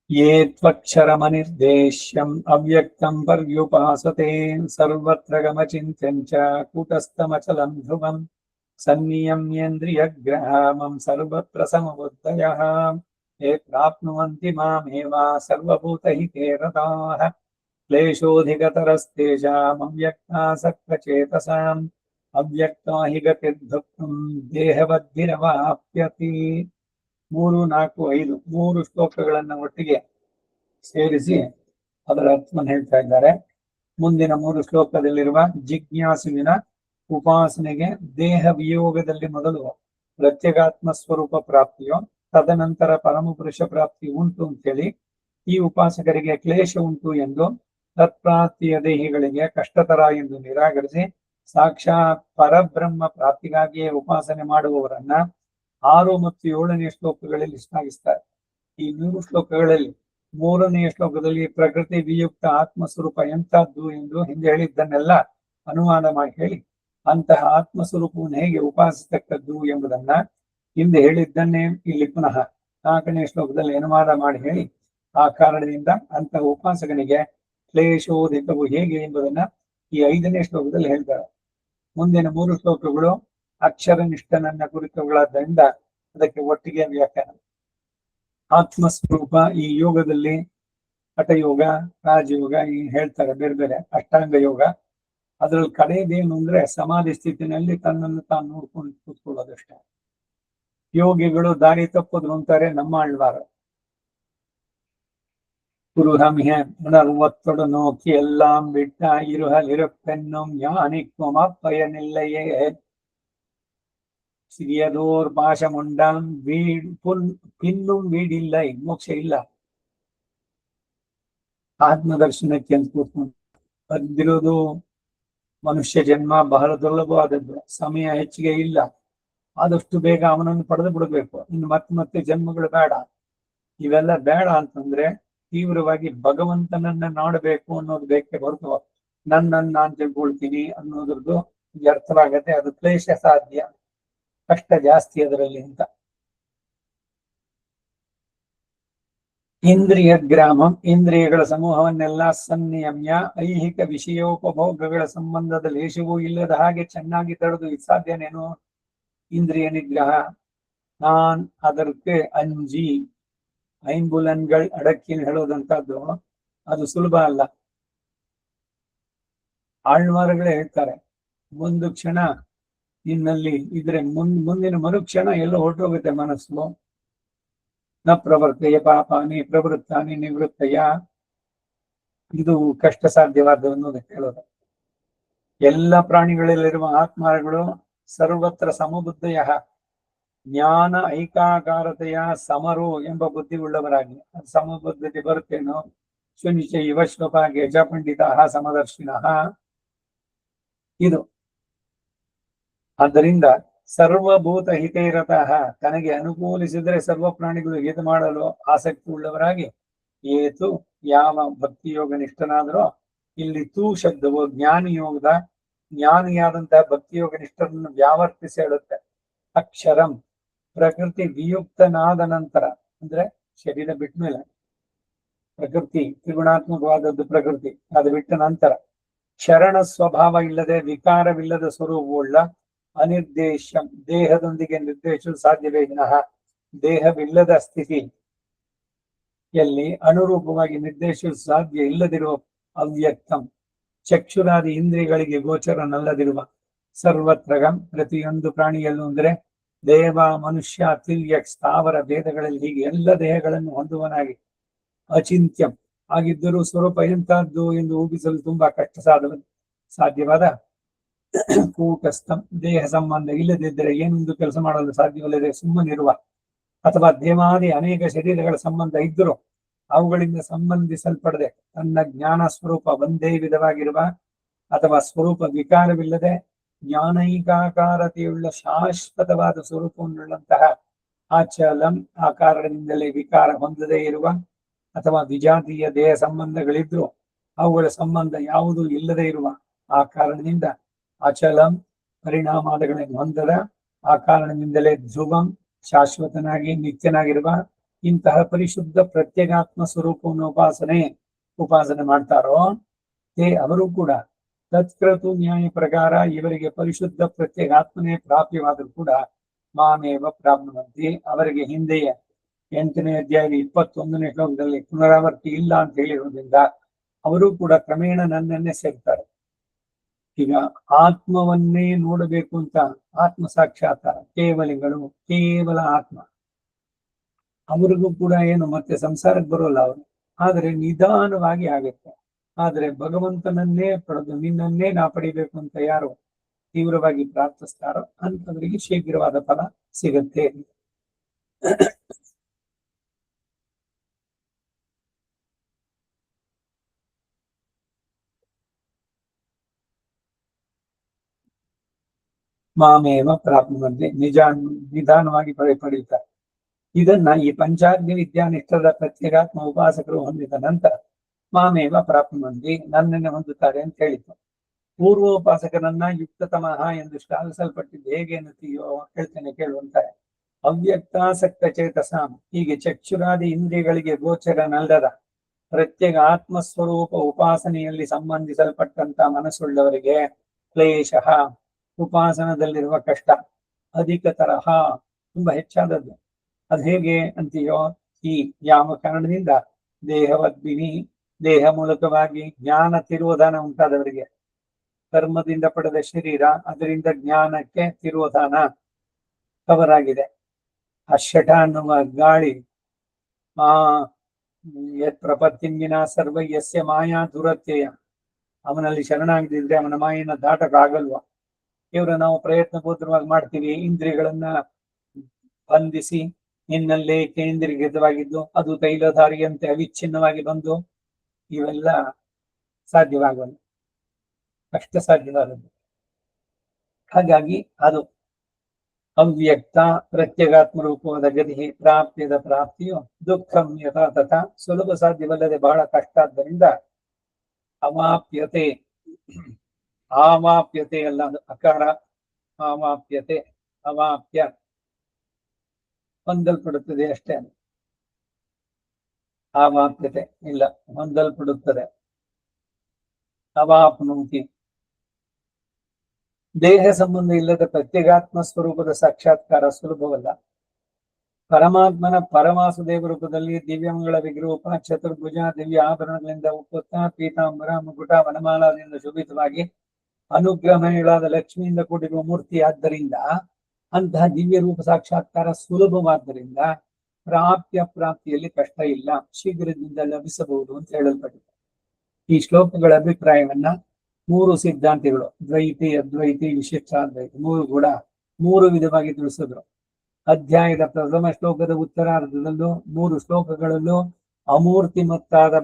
ಯೇ ತ್ವಕ್ಷರಮನಿರ್ದೇಶ್ಯಂ ಅವ್ಯಕ್ತಂ ಪರ್ಯುಪಾಸತೆ ಸರ್ವತ್ರ ಗಮಚಿಂತ್ಯಂ ಚ ಕೂಟಸ್ಥಮಚಲಂ ಧ್ರುವಂ ಸನ್ನಿಯಮ್ಯೇಂದ್ರಿಯಗ್ರಾಮಂ ಸರ್ವತ್ರ ಸಮಬುದ್ಧಯಃ ಯೇ ಪ್ರಾಪ್ನುವಂತಿ ಮಾಮೇವ ಸರ್ವಭೂತಹಿತೇ ರತಾಃ ಕ್ಲೇಶೋಧಿಗತರಸ್ತೇಷಾಂ ಅವ್ಯಕ್ತಾಸಕ್ತಚೇತಸಾಂ ಅವ್ಯಕ್ತಾ ಹಿ ಗತಿರ್ದುಃಖಂ ದೇಹವದ್ಭಿರವಾಪ್ಯತಿ. 3, 4, 5 3 ಶ್ಲೋಕಗಳನ್ನ ಒಟ್ಟಿಗೆ ಸೇರಿಸಿ ಅದರ ಅರ್ಥವನ್ನು ಹೇಳ್ತಾ ಇದ್ದಾರೆ. ಮುಂದಿನ 3 ಶ್ಲೋಕದಲ್ಲಿರುವ ಜಿಜ್ಞಾಸುವಿನ ಉಪಾಸನೆಗೆ ದೇಹ ವಿಯೋಗದಲ್ಲಿ ಮೊದಲು ಪ್ರತ್ಯಗಾತ್ಮ ಸ್ವರೂಪ ಪ್ರಾಪ್ತಿಯೋ ತದನಂತರ ಪರಮಪುರುಷ ಪ್ರಾಪ್ತಿ ಉಂಟು ಅಂತೇಳಿ, ಈ ಉಪಾಸಕರಿಗೆ ಕ್ಲೇಶ ಉಂಟು ಎಂದು ತತ್ಪ್ರಾಪ್ತಿಯ ದೇಹಿಗಳಿಗೆ ಕಷ್ಟತರ ಎಂದು ನಿರಾಕರಿಸಿ ಸಾಕ್ಷಾತ್ ಪರಬ್ರಹ್ಮ ಪ್ರಾಪ್ತಿಗಾಗಿಯೇ ಉಪಾಸನೆ ಮಾಡುವವರನ್ನ 6 ಮತ್ತು 7ನೇ ಶ್ಲೋಕಗಳಲ್ಲಿ ಶ್ಲಾಘಿಸ್ತಾರೆ. ಈ 3 ಶ್ಲೋಕಗಳಲ್ಲಿ 3ನೇ ಶ್ಲೋಕದಲ್ಲಿ ಪ್ರಕೃತಿ ವಿಯುಕ್ತ ಆತ್ಮಸ್ವರೂಪ ಎಂತಹದ್ದು ಎಂದು ಹಿಂದೆ ಹೇಳಿದ್ದನ್ನೆಲ್ಲ ಅನುವಾದ ಮಾಡಿ ಹೇಳಿ, ಅಂತಹ ಆತ್ಮಸ್ವರೂಪವನ್ನು ಹೇಗೆ ಉಪಾಸಿಸತಕ್ಕದ್ದು ಎಂಬುದನ್ನ ಹಿಂದೆ ಹೇಳಿದ್ದನ್ನೇ ಇಲ್ಲಿ ಪುನಃ 4ನೇ ಶ್ಲೋಕದಲ್ಲಿ ಅನುವಾದ ಮಾಡಿ ಹೇಳಿ, ಆ ಕಾರಣದಿಂದ ಅಂತಹ ಉಪಾಸಕನಿಗೆ ಕ್ಲೇಶೋಧಿಕವು ಹೇಗೆ ಎಂಬುದನ್ನ ಈ 5ನೇ ಶ್ಲೋಕದಲ್ಲಿ ಹೇಳ್ತಾರೆ. ಮುಂದಿನ 3 ಶ್ಲೋಕಗಳು ಅಕ್ಷರನಿಷ್ಠನನ್ನ ಕುರಿತವುಗಳಾದ್ದರಿಂದ ಅದಕ್ಕೆ ಒಟ್ಟಿಗೆ ವ್ಯಾಖ್ಯಾನ. ಆತ್ಮಸ್ವರೂಪ ಈ ಯೋಗದಲ್ಲಿ ಹಠಯೋಗ, ರಾಜಯೋಗ ಈ ಹೇಳ್ತಾರೆ, ಬೇರೆ ಬೇರೆ ಅಷ್ಟಾಂಗ ಯೋಗ. ಅದ್ರಲ್ಲಿ ಕಡೆಯದೇನು ಅಂದ್ರೆ ಸಮಾಧಿ ಸ್ಥಿತಿನಲ್ಲಿ ತನ್ನನ್ನು ತಾನು ನೋಡ್ಕೊಂಡು ಕೂತ್ಕೊಳ್ಳೋದಷ್ಟೇ. ಯೋಗಿಗಳು ದಾರಿ ತಪ್ಪೋದು ಅಂತಾರೆ ನಮ್ಮ ಆಳ್ವಾರ. குருகமிக உணர்வத்தொடு நோக்கி எல்லாம் விட்ட இருகல் இருப்பென்னும் ஞானிக்கும் அப்பயனில்லையே. சிறியதோர் பாசம் உண்டாம் பின்னும் வீடில்லை, ಮೋಕ್ಷ ಇಲ್ಲ. ಆತ್ಮದರ್ಶನಕ್ಕೆ ಅಂತ ಕೂತ್ಕೊಂಡು ಬಂದಿರೋದು ಮನುಷ್ಯ ಜನ್ಮ ಬಹಳ ದುರ್ಲಭವಾದದ್ದು. ಸಮಯ ಹೆಚ್ಚಿಗೆ ಇಲ್ಲ. ಆದಷ್ಟು ಬೇಗ ಅವನನ್ನು ಪಡೆದು ಬಿಡಬೇಕು. ಇನ್ನು ಮತ್ತೆ ಜನ್ಮಗಳು ಬೇಡ. ಇವೆಲ್ಲ ಬೇಡ ಅಂತಂದ್ರೆ ತೀವ್ರವಾಗಿ ಭಗವಂತನನ್ನ ನೋಡಬೇಕು ಅನ್ನೋದು ಬೇಕೇ ಹೊರತು ನನ್ನನ್ನು ನಾನು ತಿಳ್ಕೊಳ್ತೀನಿ ಅನ್ನೋದ್ರದ್ದು ವ್ಯರ್ಥವಾಗತ್ತೆ. ಅದು ಕ್ಲೇಶ ಸಾಧ್ಯ, ಕಷ್ಟ ಜಾಸ್ತಿ ಅದರಲ್ಲಿ ಅಂತ. ಇಂದ್ರಿಯ ಗ್ರಾಮಂ, ಇಂದ್ರಿಯಗಳ ಸಮೂಹವನ್ನೆಲ್ಲ ಸಂನಿಯಮ್ಯ, ಐಹಿಕ ವಿಷಯೋಪಭೋಗಗಳ ಸಂಬಂಧದ ಲೇಷವೂ ಇಲ್ಲದ ಹಾಗೆ ಚೆನ್ನಾಗಿ ತಡೆದು ಇದು ಸಾಧ್ಯನೇನು? ಇಂದ್ರಿಯ ನಿಗ್ರಹ. ನಾನ್ ಅದಕ್ಕೆ ಅಂಜಿ ಐಂಬುಲನ್ಗಳು ಅಡಕ್ಕಿ ಹೇಳೋದಂತದ್ದು ಅದು ಸುಲಭ ಅಲ್ಲ. ಆಳ್ವಾರಗಳೇ ಹೇಳ್ತಾರೆ, ಒಂದು ಕ್ಷಣ ನಿನ್ನಲ್ಲಿ ಇದ್ರೆ ಮುಂದಿನ ಮರುಕ್ಷಣ ಎಲ್ಲ ಹೊರಟೋಗುತ್ತೆ ಮನಸ್ಸು. ನ ಪ್ರವರ್ತಯ ಪಾಪಾನಿ ಪ್ರವೃತ್ತಾನಿ ನಿವೃತ್ತಯ. ಇದು ಕಷ್ಟ ಸಾಧ್ಯವಾದ ಅನ್ನೋದಕ್ಕೆ ಹೇಳೋದು. ಎಲ್ಲ ಪ್ರಾಣಿಗಳಲ್ಲಿರುವ ಆತ್ಮಗಳು ಸರ್ವತ್ರ ಸಮಬುದ್ಧಯ ಜ್ಞಾನ ಐಕಾಕಾರತೆಯ ಸಮರು ಎಂಬ ಬುದ್ಧಿ ಉಳ್ಳವರಾಗಿ. ಸಮಬುದ್ಧತೆ ಬರುತ್ತೇನೋ? ಶುನಿಚೈ ವಶ್ವಪಾಗೆ ಜ ಪಂಡಿತ ಸಮದರ್ಶಿನಃ. ಇದು ಆದ್ದರಿಂದ ಸರ್ವಭೂತ ಹಿತೈರತಃ, ತನಗೆ ಅನುಕೂಲಿಸಿದರೆ ಸರ್ವ ಪ್ರಾಣಿಗಳು ಹಿತ ಮಾಡಲು ಆಸಕ್ತಿ ಉಳ್ಳವರಾಗಿ. ಏತು ಯಾವ ಭಕ್ತಿಯೋಗ ನಿಷ್ಠನಾದರೂ, ಇಲ್ಲಿ ತೂ ಶಬ್ದವು ಜ್ಞಾನಿಯೋಗದ ಜ್ಞಾನಿಯಾದಂತಹ ಭಕ್ತಿಯೋಗ ನಿಷ್ಠರನ್ನು ವ್ಯಾವರ್ತಿಸಿ ಹೇಳುತ್ತೆ. ಅಕ್ಷರಂ ಪ್ರಕೃತಿ ವಿಯುಕ್ತನಾದ ನಂತರ, ಅಂದ್ರೆ ಶರೀರ ಬಿಟ್ಟ ಮೇಲೆ, ಪ್ರಕೃತಿ ತ್ರಿಗುಣಾತ್ಮಕವಾದದ್ದು ಪ್ರಕೃತಿ, ಅದು ಬಿಟ್ಟ ನಂತರ ಶರಣ ಸ್ವಭಾವ ಇಲ್ಲದೆ ವಿಕಾರವಿಲ್ಲದ ಸ್ವರೂಪವುಳ್ಳ ಅನಿರ್ದೇಶಂ, ದೇಹದೊಂದಿಗೆ ನಿರ್ದೇಶಿಸಲು ಸಾಧ್ಯವೇ ವಿನಃ ದೇಹವಿಲ್ಲದ ಸ್ಥಿತಿಯಲ್ಲಿ ಅನುರೂಪವಾಗಿ ನಿರ್ದೇಶಿಸಲು ಸಾಧ್ಯ ಇಲ್ಲದಿರುವ ಅವ್ಯಕ್ತಂ, ಚಕ್ಷುರಾದಿ ಇಂದ್ರಿಯಗಳಿಗೆ ಗೋಚರನಲ್ಲದಿರುವ ಸರ್ವತ್ರಗಂ, ಪ್ರತಿಯೊಂದು ಪ್ರಾಣಿಯಲ್ಲೂ ಅಂದರೆ ದೇವ ಮನುಷ್ಯ ತಿರ್ಯಕ್ ಸ್ಥಾವರ ಭೇದಗಳಲ್ಲಿ ಹೀಗೆ ಎಲ್ಲ ದೇಹಗಳನ್ನು ಹೊಂದುವನಾಗಿ ಅಚಿಂತ್ಯಂ ಆಗಿದ್ದರೂ ಸ್ವರೂಪ ಎಂತಹದ್ದು ಎಂದು ಊಹಿಸಲು ತುಂಬಾ ಕಷ್ಟ ಸಾಧ್ಯವಾದ ಕೂಟಸ್ಥಂ, ದೇಹ ಸಂಬಂಧ ಇಲ್ಲದಿದ್ದರೆ ಏನೊಂದು ಕೆಲಸ ಮಾಡಲು ಸಾಧ್ಯವಿಲ್ಲದೆ ಸುಮ್ಮನಿರುವ, ಅಥವಾ ದೇವಾದಿ ಅನೇಕ ಶರೀರಗಳ ಸಂಬಂಧ ಇದ್ದರೂ ಅವುಗಳಿಂದ ಸಂಬಂಧಿಸಲ್ಪಡದೆ ತನ್ನ ಜ್ಞಾನ ಸ್ವರೂಪ ಒಂದೇ ವಿಧವಾಗಿರುವ, ಅಥವಾ ಸ್ವರೂಪ ವಿಕಾರವಿಲ್ಲದೆ ಜ್ಞಾನೈಕಾಕಾರತೆಯುಳ್ಳ ಶಾಶ್ವತವಾದ ಸ್ವರೂಪವನ್ನುಳ್ಳಂತಹ ಆಚಲಂ, ಆ ಕಾರಣದಿಂದಲೇ ವಿಕಾರ ಹೊಂದದೇ ಇರುವ, ಅಥವಾ ವಿಜಾತಿಯ ದೇಹ ಸಂಬಂಧಗಳಿದ್ರು ಅವುಗಳ ಸಂಬಂಧ ಯಾವುದೂ ಇಲ್ಲದೆ ಇರುವ, ಆ ಕಾರಣದಿಂದ ಅಚಲಂ ಪರಿಣಾಮಾದಗಳನ್ನು ಹೊಂದದ, ಆ ಕಾರಣದಿಂದಲೇ ಧ್ರುವಂ ಶಾಶ್ವತನಾಗಿ ನಿತ್ಯನಾಗಿರುವ ಇಂತಹ ಪರಿಶುದ್ಧ ಪ್ರತ್ಯೇಗಾತ್ಮ ಸ್ವರೂಪವನ್ನು ಉಪಾಸನೆ ಮಾಡ್ತಾರೋ ಅವರು ಕೂಡ ತತ್ಕ್ರತು ನ್ಯಾಯ ಪ್ರಕಾರ ಇವರಿಗೆ ಪರಿಶುದ್ಧ ಪ್ರತ್ಯೇಗಾತ್ಮನೇ ಪ್ರಾಪ್ಯವಾದರೂ ಕೂಡ ಮಾಮೇವ ಪ್ರಾಪ್ನುವಂತಿ, ಅವರಿಗೆ ಹಿಂದೆಯೇ 8ನೇ ಅಧ್ಯಾಯ 21ನೇ ಶ್ಲೋಕದಲ್ಲಿ ಪುನರಾವರ್ತಿ ಇಲ್ಲ ಅಂತ ಹೇಳಿರೋದ್ರಿಂದ ಅವರು ಕೂಡ ಕ್ರಮೇಣ ನನ್ನನ್ನೇ ಸೇರ್ತಾರೆ. ಈಗ ಆತ್ಮವನ್ನೇ ನೋಡಬೇಕು ಅಂತ ಆತ್ಮ ಸಾಕ್ಷಾತ್ಕಾರ, ಕೇವಲಿಗಳು ಕೇವಲ ಆತ್ಮ, ಅವ್ರಿಗೂ ಕೂಡ ಏನು ಮತ್ತೆ ಸಂಸಾರಕ್ಕೆ ಬರೋಲ್ಲ ಅವರು, ಆದರೆ ನಿಧಾನವಾಗಿ ಆಗುತ್ತೆ. ಆದರೆ ಭಗವಂತನನ್ನೇ ಪಡೆದು ನಿನ್ನನ್ನೇ ನಾ ಪಡಿಬೇಕು ಅಂತ ಯಾರು ತೀವ್ರವಾಗಿ ಪ್ರಾರ್ಥಿಸ್ತಾರೋ ಅಂತವರಿಗೆ ಶೀಘ್ರವಾದ ಫಲ ಸಿಗುತ್ತೆ. ಮಾಮೇವ ಪ್ರಾಪ್ನುವಂತೆ ನಿಧಾನವಾಗಿ ಪಡೆಯುತ್ತಾರೆ. ಇದನ್ನ ಈ ಪಂಚಾಗ್ನಿ ವಿದ್ಯಾನಿಷ್ಠದ ಪ್ರತ್ಯೇಗಾತ್ಮ ಉಪಾಸಕರು ಹೊಂದಿದ ನಂತರ ಮಾಮೇವ ಪ್ರಾಪ್ನುವಂತಿ, ನನ್ನನ್ನೇ ಹೊಂದುತ್ತಾರೆ ಅಂತ ಹೇಳಿತು. ಪೂರ್ವೋಪಾಸಕರನ್ನ ಯುಕ್ತತಮಃ ಎಂದು ಶ್ಲಾಘಿಸಲ್ಪಟ್ಟಿದ್ದು ಹೇಗೆ ಎನ್ನುತ್ತೀಯೋ ಹೇಳ್ತೇನೆ ಕೇಳುವಂತಾರೆ. ಅವ್ಯಕ್ತಾಸಕ್ತ ಚೇತಸಾಂ, ಹೀಗೆ ಚಕ್ಷುರಾದಿ ಇಂದ್ರಿಯಗಳಿಗೆ ಗೋಚರನಲ್ಲದ ಪ್ರತ್ಯೇಕ ಆತ್ಮಸ್ವರೂಪ ಉಪಾಸನೆಯಲ್ಲಿ ಸಂಬಂಧಿಸಲ್ಪಟ್ಟಂತ ಮನಸ್ಸುಳ್ಳವರಿಗೆ ಕ್ಲೇಶ, ಉಪಾಸನದಲ್ಲಿರುವ ಕಷ್ಟ ಅಧಿಕ ತರಹ ತುಂಬಾ ಹೆಚ್ಚಾದದ್ದು. ಅದು ಹೇಗೆ ಅಂತೀಯೋ, ಈ ಯಾವ ಕಾರಣದಿಂದ ದೇಹವದ್ಭಿನಿ, ದೇಹ ಮೂಲಕವಾಗಿ ಜ್ಞಾನ ತಿರೋಧಾನ ಉಂಟಾದವರಿಗೆ, ಕರ್ಮದಿಂದ ಪಡೆದ ಶರೀರ ಅದರಿಂದ ಜ್ಞಾನಕ್ಕೆ ತಿರೋಧಾನ ಕವರ್ ಆಗಿದೆ. ಅಶಟ ಅನ್ನುವ ಗಾಳಿ ಆ ಪ್ರಪತ್ತಿನ ಸರ್ವ ಯಸ್ಯ ಮಾಯಾ ದುರತ್ಯಯ, ಅವನಲ್ಲಿ ಶರಣಾಗದಿದ್ರೆ ಅವನ ಮಾಯನ ದಾಟಕ್ಕಾಗಲ್ವ. ಇವರು ನಾವು ಪ್ರಯತ್ನ ಪೂರ್ವಕವಾಗಿ ಮಾಡ್ತೀವಿ, ಇಂದ್ರಿಯಗಳನ್ನ ಬಂಧಿಸಿ ನಿನ್ನಲ್ಲೇ ಕೇಂದ್ರೀಕೃತವಾಗಿದ್ದು ಅದು ತೈಲಧಾರಿಯಂತೆ ಅವಿಚ್ಛಿನ್ನವಾಗಿ ಬಂದು ಇವೆಲ್ಲ ಸಾಧ್ಯವಾಗಲ್ಲ, ಕಷ್ಟ ಸಾಧ್ಯವಾದದ್ದು. ಹಾಗಾಗಿ ಅದು ಅವ್ಯಕ್ತ ಪ್ರತ್ಯಗಾತ್ಮ ರೂಪವಾದ ಗತಿ ಪ್ರಾಪ್ತಿಯದ ಪ್ರಾಪ್ತಿಯು ದುಃಖಂ ಯಥಾ ತಥಾ ಸುಲಭ ಸಾಧ್ಯವಲ್ಲದೆ ಬಹಳ ಕಷ್ಟ. ಆದ್ದರಿಂದ ಅವಾಪ್ಯತೆ, ಆವಾಪ್ಯತೆ ಅಲ್ಲ, ಅದು ಅಕಾರ, ಆವಾಪ್ಯತೆ, ಅವಾಪ್ಯ ಹೊಂದಲ್ಪಡುತ್ತದೆ ಅಷ್ಟೇ. ಆವಾಪ್ಯತೆ ಇಲ್ಲ, ಹೊಂದಲ್ಪಡುತ್ತದೆ. ಅವಾಪ್ನೋತಿ, ದೇಹ ಸಂಬಂಧ ಇಲ್ಲದ ಪ್ರತ್ಯೇಗಾತ್ಮ ಸ್ವರೂಪದ ಸಾಕ್ಷಾತ್ಕಾರ ಸುಲಭವಲ್ಲ. ಪರಮಾತ್ಮನ ಪರಮಾಸುದೇವ ರೂಪದಲ್ಲಿ ದಿವ್ಯಮಂಗಳ ವಿಗ್ರೂಪ ಚತುರ್ಭುಜ ದಿವ್ಯ ಆಭರಣಗಳಿಂದ ಉಪುತ್ತ ಪೀತಾಂಬರ ಮುಗುಟ ವನಮಾಲಾದಿಂದ ಶೋಭಿತವಾಗಿ ಅನುಗ್ರಹಗಳಾದ ಲಕ್ಷ್ಮಿಯಿಂದ ಕೂಡಿರುವ ಮೂರ್ತಿ ಆದ್ದರಿಂದ ಅಂತಹ ದಿವ್ಯ ರೂಪ ಸಾಕ್ಷಾತ್ಕಾರ ಸುಲಭವಾದ್ದರಿಂದ ಪ್ರಾಪ್ತಿಯಲ್ಲಿ ಕಷ್ಟ ಇಲ್ಲ, ಶೀಘ್ರದಿಂದ ಲಭಿಸಬಹುದು ಅಂತ ಹೇಳಲ್ಪಟ್ಟಿದೆ. ಈ ಶ್ಲೋಕಗಳ ಅಭಿಪ್ರಾಯವನ್ನ ಮೂರು ಸಿದ್ಧಾಂತಿಗಳು, ದ್ವೈತಿ, ಅದ್ವೈತಿ, ವಿಶಿಷ್ಟಾದ್ವೈತಿ, ಮೂರು ವಿಧವಾಗಿ ತಿಳಿಸಿದ್ರು. ಅಧ್ಯಾಯದ ಪ್ರಥಮ ಶ್ಲೋಕದ ಉತ್ತರಾರ್ಧದಲ್ಲೂ 3 ಶ್ಲೋಕಗಳಲ್ಲೂ ಅಮೂರ್ತಿಮತ್ತಾದ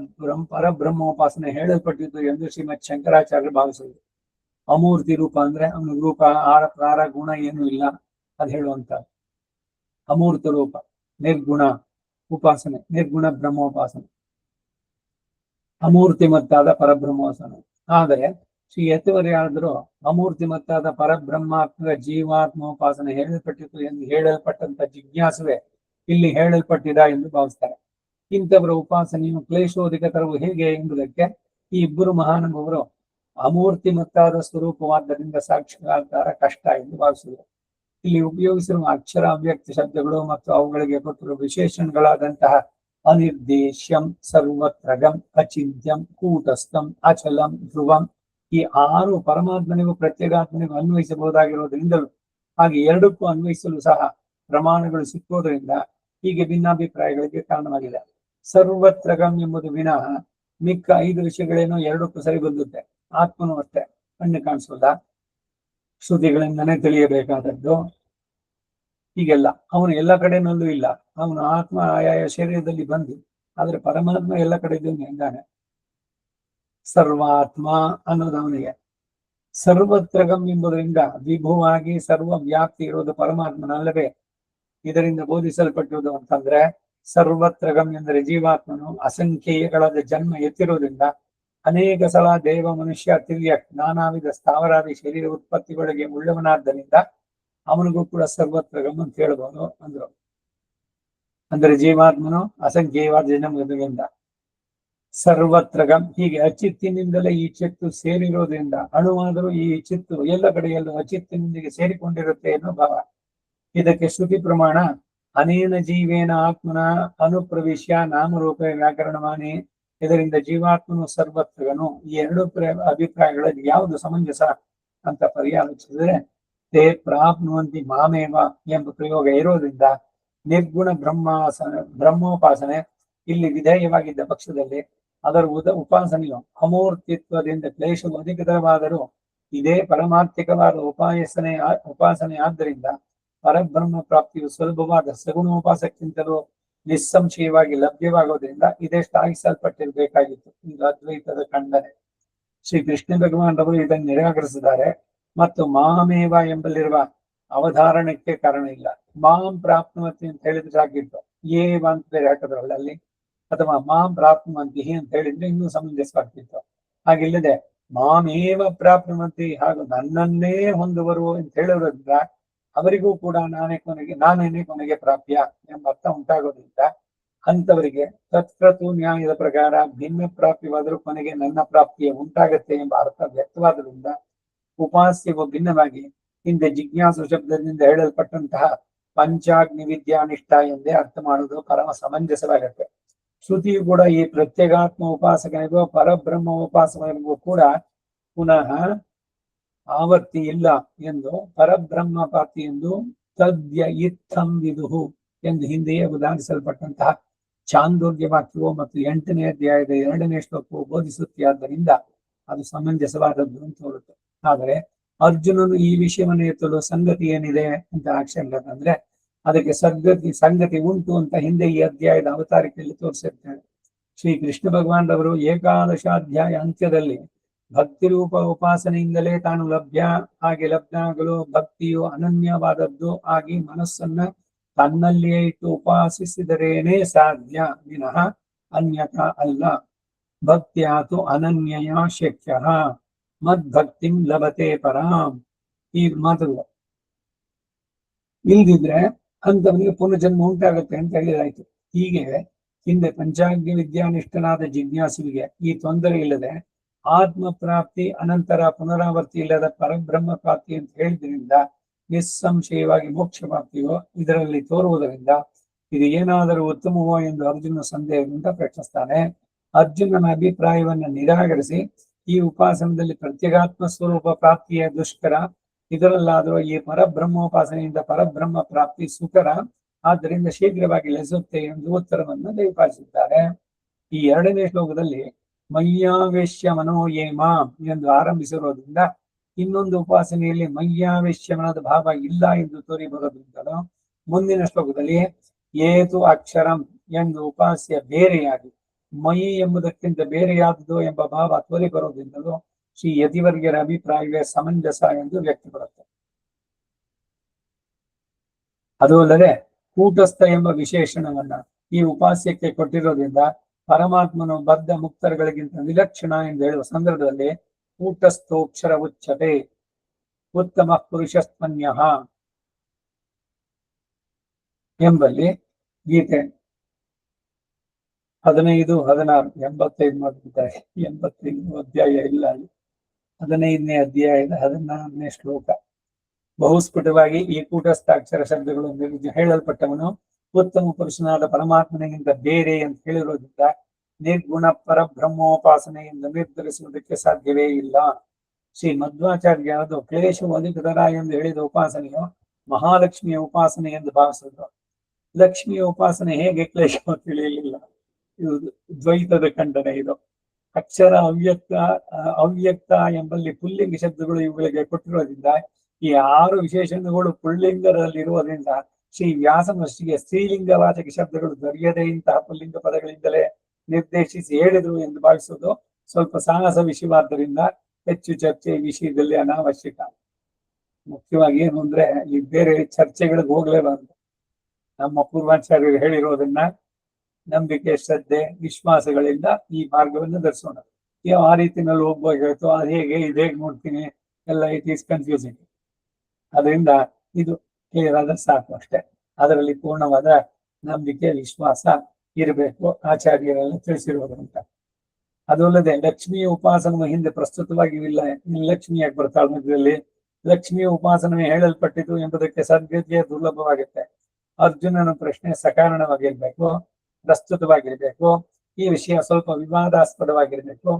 ಪರಬ್ರಹ್ಮೋಪಾಸನೆ ಹೇಳಲ್ಪಟ್ಟಿದ್ದು ಎಂದು ಶ್ರೀಮತ್ ಶಂಕರಾಚಾರ್ಯರು ಭಾವಿಸಿದರು. ಅಮೂರ್ತಿ ರೂಪ ಅಂದ್ರೆ ಅವನ ರೂಪ, ಆಕಾರ, ಗುಣ ಏನೂ ಇಲ್ಲ ಅದು ಹೇಳುವಂತ ಅಮೂರ್ತ ರೂಪ, ನಿರ್ಗುಣ ಉಪಾಸನೆ, ನಿರ್ಗುಣ ಬ್ರಹ್ಮೋಪಾಸನೆ, ಅಮೂರ್ತಿಮತ್ತಾದ ಪರಬ್ರಹ್ಮೋಪಾಸನೆ. ಆದರೆ ಶ್ರೀ ಯತಿವರ್ಯಾದರು ಅಮೂರ್ತಿಮತ್ತಾದ ಪರಬ್ರಹ್ಮಾತ್ಮಕ ಜೀವಾತ್ಮೋಪಾಸನೆ ಹೇಳಲ್ಪಟ್ಟಿತು ಎಂದು ಹೇಳಲ್ಪಟ್ಟಂತ ಜಿಜ್ಞಾಸುವೆ ಇಲ್ಲಿ ಹೇಳಲ್ಪಟ್ಟಿದ ಎಂದು ಭಾವಿಸ್ತಾರೆ. ಇಂಥವರ ಉಪಾಸನೆಯು ಕ್ಲೇಶೋಧಿಕ ತರವು ಹೇಗೆ ಎಂಬುದಕ್ಕೆ ಈ ಇಬ್ಬರು ಮಹಾನುಭಾವರು ಅಮೂರ್ತಿಮತ್ತಾದ ಸ್ವರೂಪವಾದ್ದರಿಂದ ಸಾಕ್ಷಾತ್ಕಾರ ಕಷ್ಟ ಎಂದು ಭಾವಿಸಿದರು. ಇಲ್ಲಿ ಉಪಯೋಗಿಸಿರುವ ಅಕ್ಷರ, ಅವ್ಯಕ್ತ ಶಬ್ದಗಳು ಮತ್ತು ಅವುಗಳಿಗೆ ಕೊಟ್ಟಿರುವ ವಿಶೇಷಣಗಳಾದಂತಹ ಅನಿರ್ದೇಶ್ಯಂ, ಸರ್ವತ್ರಗಂ, ಅಚಿಂತ್ಯಂ, ಕೂಟಸ್ಥಂ, ಅಚಲಂ, ಧ್ರುವಂ ಈ 6 ಪರಮಾತ್ಮನಿಗೂ ಪ್ರತ್ಯೇಗಾತ್ಮನಿಗೂ ಅನ್ವಯಿಸಬಹುದಾಗಿರುವುದರಿಂದಲೂ ಹಾಗೆ ಎರಡಕ್ಕೂ ಅನ್ವಯಿಸಲು ಸಹ ಪ್ರಮಾಣಗಳು ಸಿಕ್ಕುವುದರಿಂದ ಹೀಗೆ ಭಿನ್ನಾಭಿಪ್ರಾಯಗಳಿಗೆ ಕಾರಣವಾಗಿದೆ. ಸರ್ವತ್ರಗಂ ಎಂಬುದು ವಿನಃ ಮಿಕ್ಕ 5 ವಿಷಯಗಳೇನೋ ಎರಡಕ್ಕೂ ಸರಿ ಬಂದುತ್ತೆ. ಆತ್ಮನೂ ಅಷ್ಟೇ, ಕಣ್ಣು ಕಾಣಿಸೋದ, ಶ್ರುತಿಗಳಿಂದನೇ ತಿಳಿಯಬೇಕಾದದ್ದು, ಹೀಗೆಲ್ಲ ಅವನು ಎಲ್ಲ ಕಡೆನಲ್ಲೂ ಇಲ್ಲ. ಅವನು ಆತ್ಮ ಆಯಾಯ ಶರೀರದಲ್ಲಿ ಬಂದು, ಆದ್ರೆ ಪರಮಾತ್ಮ ಎಲ್ಲ ಕಡೆ ಇದ್ದಾನೆ. ಸರ್ವಾತ್ಮ ಅನ್ನೋದು ಅವನಿಗೆ. ಸರ್ವತ್ರಗಂ ಎಂಬುದರಿಂದ ವಿಭುವಾಗಿ ಸರ್ವ ವ್ಯಾಪ್ತಿ ಇರುವುದು ಪರಮಾತ್ಮನಲ್ಲವೇ. ಇದರಿಂದ ಬೋಧಿಸಲ್ಪಟ್ಟಿರುವುದು ಅಂತಂದ್ರೆ ಸರ್ವತ್ರಗಂ ಎಂದರೆ ಜೀವಾತ್ಮನು ಅಸಂಖ್ಯೇಯಗಳಾದ ಜನ್ಮ ಎತ್ತಿರುವುದರಿಂದ ಅನೇಕ ಸಲ ದೇವ, ಮನುಷ್ಯ, ತಿರ್ಯಕ್ ನಾನಾ ವಿಧ ಸ್ಥಾವರಾದಿ ಶರೀರ ಉತ್ಪತ್ತಿಗಳಿಗೆ ಉಳ್ಳವನಾದ್ದರಿಂದ ಅವನಿಗೂ ಕೂಡ ಸರ್ವತ್ರಗಂ ಅಂತ ಹೇಳ್ಬೋದು ಅಂದ್ರು. ಅಂದ್ರೆ ಜೀವಾತ್ಮನು ಅಸಂಖ್ಯೇಯವಾದ ಜನ್ಮದಿಂದ ಸರ್ವತ್ರಗಂ. ಹೀಗೆ ಅಚಿತ್ತಿನಿಂದಲೇ ಈ ಚಿತ್ತು ಸೇರಿರೋದ್ರಿಂದ ಅಣುವಾದರೂ ಈ ಚಿತ್ತು ಎಲ್ಲ ಕಡೆಯಲ್ಲೂ ಅಚಿತ್ತಿನೊಂದಿಗೆ ಸೇರಿಕೊಂಡಿರುತ್ತೆ ಎನ್ನುವ ಭಾವ. ಇದಕ್ಕೆ ಶ್ರುತಿ ಪ್ರಮಾಣ ಅನೇನ ಜೀವೇನ ಆತ್ಮನ ಅನುಪ್ರವಿಶ್ಯ ನಾಮರೂಪ ವ್ಯಾಕರಣಮಾನಿ. ಇದರಿಂದ ಜೀವಾತ್ಮನು ಸರ್ವತ್ರಗನು. ಈ 2 ಅಭಿಪ್ರಾಯಗಳಲ್ಲಿ ಯಾವುದು ಸಮಂಜಸ ಅಂತ ಪರ್ಯಾಲೋಚಿಸಿದ್ರೆ ತೇ ಪ್ರಾಪ್ನುವಂತಿ ಮಾಮೇವ ಎಂಬ ಪ್ರಯೋಗ ಇರೋದ್ರಿಂದ ನಿರ್ಗುಣ ಬ್ರಹ್ಮೋಪಾಸನೆ ಇಲ್ಲಿ ವಿಧೇಯವಾಗಿದ್ದ ಪಕ್ಷದಲ್ಲಿ ಅದರ ಉಪಾಸನೆಯು ಅಮೂರ್ತಿತ್ವದಿಂದ ಕ್ಲೇಶವು ಅಧಿಕತರವಾದರೂ ಇದೇ ಪರಮಾರ್ಥಿಕವಾದ ಉಪಾಸನೆ ಆದ್ದರಿಂದ ಪರಬ್ರಹ್ಮ ಪ್ರಾಪ್ತಿಯು ಸುಲಭವಾದ ಸಗುಣೋಪಾಸಕ್ಕಿಂತಲೂ ನಿಸ್ಸಂಶಯವಾಗಿ ಲಭ್ಯವಾಗುವುದರಿಂದ ಇದೇ ಶ್ಲಾಘಿಸಲ್ಪಟ್ಟಿರಬೇಕಾಗಿತ್ತು. ಇದು ಅದ್ವೈತದ ಖಂಡನೆ. ಶ್ರೀ ಕೃಷ್ಣ ಭಗವಾನರವರು ಇದನ್ನು ನಿರಾಕರಿಸಿದ್ದಾರೆ ಮತ್ತು ಮಾಮೇವ ಎಂಬಲ್ಲಿರುವ ಅವಧಾರಣಕ್ಕೆ ಕಾರಣ ಇಲ್ಲ. ಮಾಂ ಪ್ರಾಪ್ನುವಂತಿ ಅಂತ ಹೇಳಿದ್ರೆ ಸಾಕಿತ್ತು, ಏವ ಅಂತ ಬೇರೆ ಹಾಕಿದ್ರಲ್ಲ ಅಲ್ಲಿ, ಅಥವಾ ಮಾಂ ಪ್ರಾಪ್ನುವಂತಿ ಅಂತ ಹೇಳಿದ್ರೆ ಇನ್ನೂ ಸಮಂಜಸವಾಗ್ತಿತ್ತು. ಹಾಗಿಲ್ಲದೆ ಮಾಮೇವ ಪ್ರಾಪ್ನುವಂತಿ, ಹಾಗೂ ನನ್ನನ್ನೇ ಹೊಂದುವರು ಅಂತ ಹೇಳೋದ್ರಿಂದ ಅವರಿಗೂ ಕೂಡ ನಾನೇನೇ ಕೊನೆಗೆ ಪ್ರಾಪ್ಯ ಎಂಬ ಅರ್ಥ ಉಂಟಾಗೋದ್ರಿಂದ ಅಂತವರಿಗೆ ತತ್ಕ್ರತು ನ್ಯಾಯದ ಪ್ರಕಾರ ಭಿನ್ನ ಪ್ರಾಪ್ಯವಾದರೂ ಕೊನೆಗೆ ನನ್ನ ಪ್ರಾಪ್ತಿಯ ಉಂಟಾಗತ್ತೆ ಎಂಬ ಅರ್ಥ ವ್ಯಕ್ತವಾದ್ರಿಂದ ಉಪಾಸ್ಯವು ಭಿನ್ನವಾಗಿ ಹಿಂದೆ ಜಿಜ್ಞಾಸು ಶಬ್ದದಿಂದ ಹೇಳಲ್ಪಟ್ಟಂತಹ ಪಂಚಾಗ್ನಿ ವಿದ್ಯಾನಿಷ್ಠ ಎಂದೇ ಅರ್ಥ ಮಾಡುವುದು ಪರಮ ಸಮಂಜಸವಾಗತ್ತೆ. ಶ್ರುತಿಯು ಕೂಡ ಈ ಪ್ರತ್ಯೇಗಾತ್ಮ ಉಪಾಸಕನಿಗೂ ಪರಬ್ರಹ್ಮ ಉಪಾಸಕನಿಗೂ ಕೂಡ ಪುನಃ ಆವರ್ತಿ ಇಲ್ಲ ಎಂದು ಪರಬ್ರಹ್ಮ ಪ್ರಾಪ್ತಿ ಎಂದು ತದ್ಯ ಇತ್ತಂ ವಿದುಹು ಎಂದು ಹಿಂದೆಯೇ ಉದಾಹರಿಸಲ್ಪಟ್ಟಂತಹ ಚಾಂದೋಗ್ಯ ವಾಕ್ಯವು ಮತ್ತು 8ನೇ ಅಧ್ಯಾಯದ 2ನೇ ಶ್ಲೋಕವು ಬೋಧಿಸುತ್ತೆ. ಆದ್ದರಿಂದ ಅದು ಸಮಂಜಸವಾದದ್ದು ಅಂತ ತೋರುತ್ತೆ. ಆದರೆ ಅರ್ಜುನನು ಈ ವಿಷಯವನ್ನು ಎತ್ತಲು ಸಂಗತಿ ಏನಿದೆ ಅಂತ ಆಕ್ಷೇಪ ಅಂದ್ರೆ ಅದಕ್ಕೆ ಸಂಗತಿ ಉಂಟು ಅಂತ ಹಿಂದೆ ಈ ಅಧ್ಯಾಯದ ಅವತಾರಿಕೆಯಲ್ಲಿ ತೋರಿಸಿರ್ತಾರೆ. ಶ್ರೀ ಕೃಷ್ಣ ಭಗವಾನ್ ರವರು ಏಕಾದಶಾಧ್ಯಾಯ ಅಂತ್ಯದಲ್ಲಿ ಭಕ್ತಿ ರೂಪ ಉಪಾಸನೆಯಿಂದಲೇ ತಾನು ಲಭ್ಯನಾಗಲು ಭಕ್ತಿಯು ಅನನ್ಯವಾದದ್ದು ಆಗಿ ಮನಸ್ಸನ್ನ ತನ್ನಲ್ಲಿಯೇ ಇಟ್ಟು ಉಪಾಸಿಸಿದರೇನೇ ಸಾಧ್ಯ ವಿನಃ ಅನ್ಯಥಾ ಅಲ್ಲ. ಭಕ್ತ್ಯಾತು ಅನನ್ಯಯ ಶಕ್ಯ ಮದ್ಭಕ್ತಿಂ ಲಭತೆ ಪರಾಂ. ಈ ಮಾತುಗಳು ಇಲ್ದಿದ್ರೆ ಅಂತವನಿಗೆ ಪುನರ್ಜನ್ಮ ಉಂಟಾಗುತ್ತೆ ಅಂತ ಹೇಳಿದಾಯ್ತು. ಹೀಗೆ ಹಿಂದೆ ಪಂಚಾಗ್ನಿ ವಿದ್ಯಾನಿಷ್ಠನಾದ ಜಿಜ್ಞಾಸುವಿಗೆ ಈ ತೊಂದರೆ ಇಲ್ಲದೆ ಆತ್ಮ ಪ್ರಾಪ್ತಿ ಅನಂತರ ಪುನರಾವರ್ತಿ ಇಲ್ಲದ ಪರಬ್ರಹ್ಮ ಪ್ರಾಪ್ತಿ ಅಂತ ಹೇಳಿದ್ರಿಂದ ನಿಸ್ಸಂಶಯವಾಗಿ ಮೋಕ್ಷ ಪ್ರಾಪ್ತಿಯೋ ಇದರಲ್ಲಿ ತೋರುವುದರಿಂದ ಇದು ಏನಾದರೂ ಉತ್ತಮವೋ ಎಂದು ಅರ್ಜುನ ಸಂದೇಹದಿಂದ ಪ್ರಶ್ನಿಸ್ತಾನೆ. ಅರ್ಜುನನ ಅಭಿಪ್ರಾಯವನ್ನು ನಿರಾಕರಿಸಿ ಈ ಉಪಾಸನದಲ್ಲಿ ಪ್ರತ್ಯೇಗಾತ್ಮ ಸ್ವರೂಪ ಪ್ರಾಪ್ತಿಯ ದುಷ್ಕರ, ಇದರಲ್ಲಾದರೂ ಈ ಪರಬ್ರಹ್ಮೋಪಾಸನೆಯಿಂದ ಪರಬ್ರಹ್ಮ ಪ್ರಾಪ್ತಿ ಸುಕರ, ಆದ್ದರಿಂದ ಶೀಘ್ರವಾಗಿ ಲಭಿಸುತ್ತೆ ಎಂದು ಉತ್ತರವನ್ನು ದಯಪಾಲಿಸಿದ್ದಾರೆ. ಈ 2ನೇ ಶ್ಲೋಕದಲ್ಲಿ ಮಯ್ಯಾವೇಶ್ಯ ಮನೋಯೇಮ ಎಂದು ಆರಂಭಿಸಿರೋದ್ರಿಂದ ಇನ್ನೊಂದು ಉಪಾಸನೆಯಲ್ಲಿ ಮಯ್ಯಾವೇಶ್ಯ ಮನದ ಭಾವ ಇಲ್ಲ ಎಂದು ತೋರಿ ಬರೋದ್ರಿಂದಲೂ ಮುಂದಿನ ಶ್ಲೋಕದಲ್ಲಿ ಏತು ಅಕ್ಷರಂ ಎಂದು ಉಪಾಸ್ಯ ಬೇರೆಯಾಗಿ ಮಯಿ ಎಂಬುದಕ್ಕಿಂತ ಬೇರೆಯಾದುದು ಎಂಬ ಭಾವ ತೋರಿ ಬರೋದ್ರಿಂದಲೂ ಶ್ರೀ ಯತಿವರ್ಗರ ಅಭಿಪ್ರಾಯವೇ ಸಮಂಜಸ ಎಂದು ವ್ಯಕ್ತಪಡುತ್ತೆ. ಅದು ಅಲ್ಲದೆ ಕೂಟಸ್ಥ ಎಂಬ ವಿಶೇಷಣವನ್ನ ಈ ಉಪಾಸ್ಯಕ್ಕೆ ಕೊಟ್ಟಿರೋದ್ರಿಂದ ಪರಮಾತ್ಮನು ಬದ್ಧ ಮುಕ್ತರುಗಳಿಗಿಂತ ವಿಲಕ್ಷಣ ಎಂದು ಹೇಳುವ ಸಂದರ್ಭದಲ್ಲಿ ಕೂಟಸ್ಥೋಕ್ಷರ ಉಚ್ಯತೆ ಉತ್ತಮ ಪುರುಷಸ್ಮನ್ಯ ಎಂಬಲ್ಲಿ ಗೀತೆ 15, 16, 85 ಮಾಡಿದ್ದಾರೆ. 85 ಅಧ್ಯಾಯ ಇಲ್ಲ ಅಲ್ಲಿ. 15ನೇ ಅಧ್ಯಾಯದ 16ನೇ ಶ್ಲೋಕ ಬಹುಸ್ಫುಟವಾಗಿ ಈ ಕೂಟಸ್ಥಾಕ್ಷರ ಶಬ್ದಗಳು ಹೇಳಲ್ಪಟ್ಟವನು ಉತ್ತಮ ಪುರುಷನಾದ ಪರಮಾತ್ಮನಿಗಿಂತ ಬೇರೆ ಅಂತ ಹೇಳಿರೋದ್ರಿಂದ ನಿರ್ಗುಣ ಪರಬ್ರಹ್ಮೋಪಾಸನೆಯಿಂದ ನಿರ್ಧರಿಸುವುದಕ್ಕೆ ಸಾಧ್ಯವೇ ಇಲ್ಲ. ಶ್ರೀ ಮಧ್ವಾಚಾರ್ಯ ಅದು ಕ್ಲೇಶವು ಅಧಿಕತರ ಎಂದು ಹೇಳಿದ ಉಪಾಸನೆಯು ಮಹಾಲಕ್ಷ್ಮಿಯ ಉಪಾಸನೆ ಎಂದು ಭಾವಿಸಿದ್ರು. ಲಕ್ಷ್ಮಿಯ ಉಪಾಸನೆ ಹೇಗೆ ಕ್ಲೇಶವು ತಿಳಿಯಲಿಲ್ಲ. ಇದು ದ್ವೈತದ ಖಂಡನೆ. ಇದು ಅಕ್ಷರ ಅವ್ಯಕ್ತ ಎಂಬಲ್ಲಿ ಪುಲ್ಲಿಂಗ ಶಬ್ದಗಳು ಇವುಗಳಿಗೆ ಕೊಟ್ಟಿರೋದ್ರಿಂದ ಈ 6 ವಿಶೇಷಣಗಳು ಪುಲ್ಲಿಂಗದಲ್ಲಿರುವುದರಿಂದ ಶ್ರೀ ವ್ಯಾಸ ಮಹರ್ಷಿಗೆ ಸ್ತ್ರೀಲಿಂಗವಾಚಕ ಶಬ್ದಗಳು ದೊರೆಯದೇ ಇಂತಹ ಪುಲ್ಲಿಂಗ ಪದಗಳಿಂದಲೇ ನಿರ್ದೇಶಿಸಿ ಹೇಳಿದರು ಎಂದು ಭಾವಿಸುವುದು ಸ್ವಲ್ಪ ಸಾಹಸ ವಿಷಯವಾದ್ದರಿಂದ ಹೆಚ್ಚು ಚರ್ಚೆ ಈ ವಿಷಯದಲ್ಲಿ ಅನಾವಶ್ಯಕ. ಮುಖ್ಯವಾಗಿ ಏನು ಅಂದ್ರೆ ಈ ಬೇರೆ ಚರ್ಚೆಗಳಿಗೆ ಹೋಗ್ಲೇಬಾರದು. ನಮ್ಮ ಪೂರ್ವಾಚಾರ್ಯರು ಹೇಳಿರೋದನ್ನ ನಂಬಿಕೆ, ಶ್ರದ್ಧೆ, ವಿಶ್ವಾಸಗಳಿಂದ ಈ ಮಾರ್ಗವನ್ನು ಧರಿಸೋಣ. ಆ ರೀತಿನಲ್ಲಿ ಹೋಗ್ಬೇಕಾಯ್ತು, ಅದು ಹೇಗೆ, ಇದು ಹೇಗೆ ನೋಡ್ತೀನಿ ಎಲ್ಲ ಇಟ್ ಈಸ್ ಕನ್ಫ್ಯೂಸಿಂಗ್. ಅದರಿಂದ ಇದು ಕ್ಲಿಯರ್ ಆದ್ರೆ ಸಾಕು ಅಷ್ಟೇ. ಅದರಲ್ಲಿ ಪೂರ್ಣವಾದ ನಂಬಿಕೆ, ವಿಶ್ವಾಸ ಇರಬೇಕು, ಆಚಾರ್ಯರೆಲ್ಲ ತಿಳಿಸಿರುವುದಂತ. ಅದು ಅಲ್ಲದೆ ಲಕ್ಷ್ಮಿಯ ಉಪಾಸನ ಹಿಂದೆ ಪ್ರಸ್ತುತವಾಗಿ ಇಲ್ಲ. ಲಕ್ಷ್ಮಿಯಾಗಿ ಬರ್ತಾಳ ಮಧ್ಯದಲ್ಲಿ ಲಕ್ಷ್ಮಿಯ ಉಪಾಸನೆ ಹೇಳಲ್ಪಟ್ಟಿತು ಎಂಬುದಕ್ಕೆ ಸದ್ಗತಿಯ ದುರ್ಲಭವಾಗುತ್ತೆ. ಅರ್ಜುನನ ಪ್ರಶ್ನೆ ಸಕಾರಣವಾಗಿರ್ಬೇಕು, ಪ್ರಸ್ತುತವಾಗಿರ್ಬೇಕು. ಈ ವಿಷಯ ಸ್ವಲ್ಪ ವಿವಾದಾಸ್ಪದವಾಗಿರ್ಬೇಕು.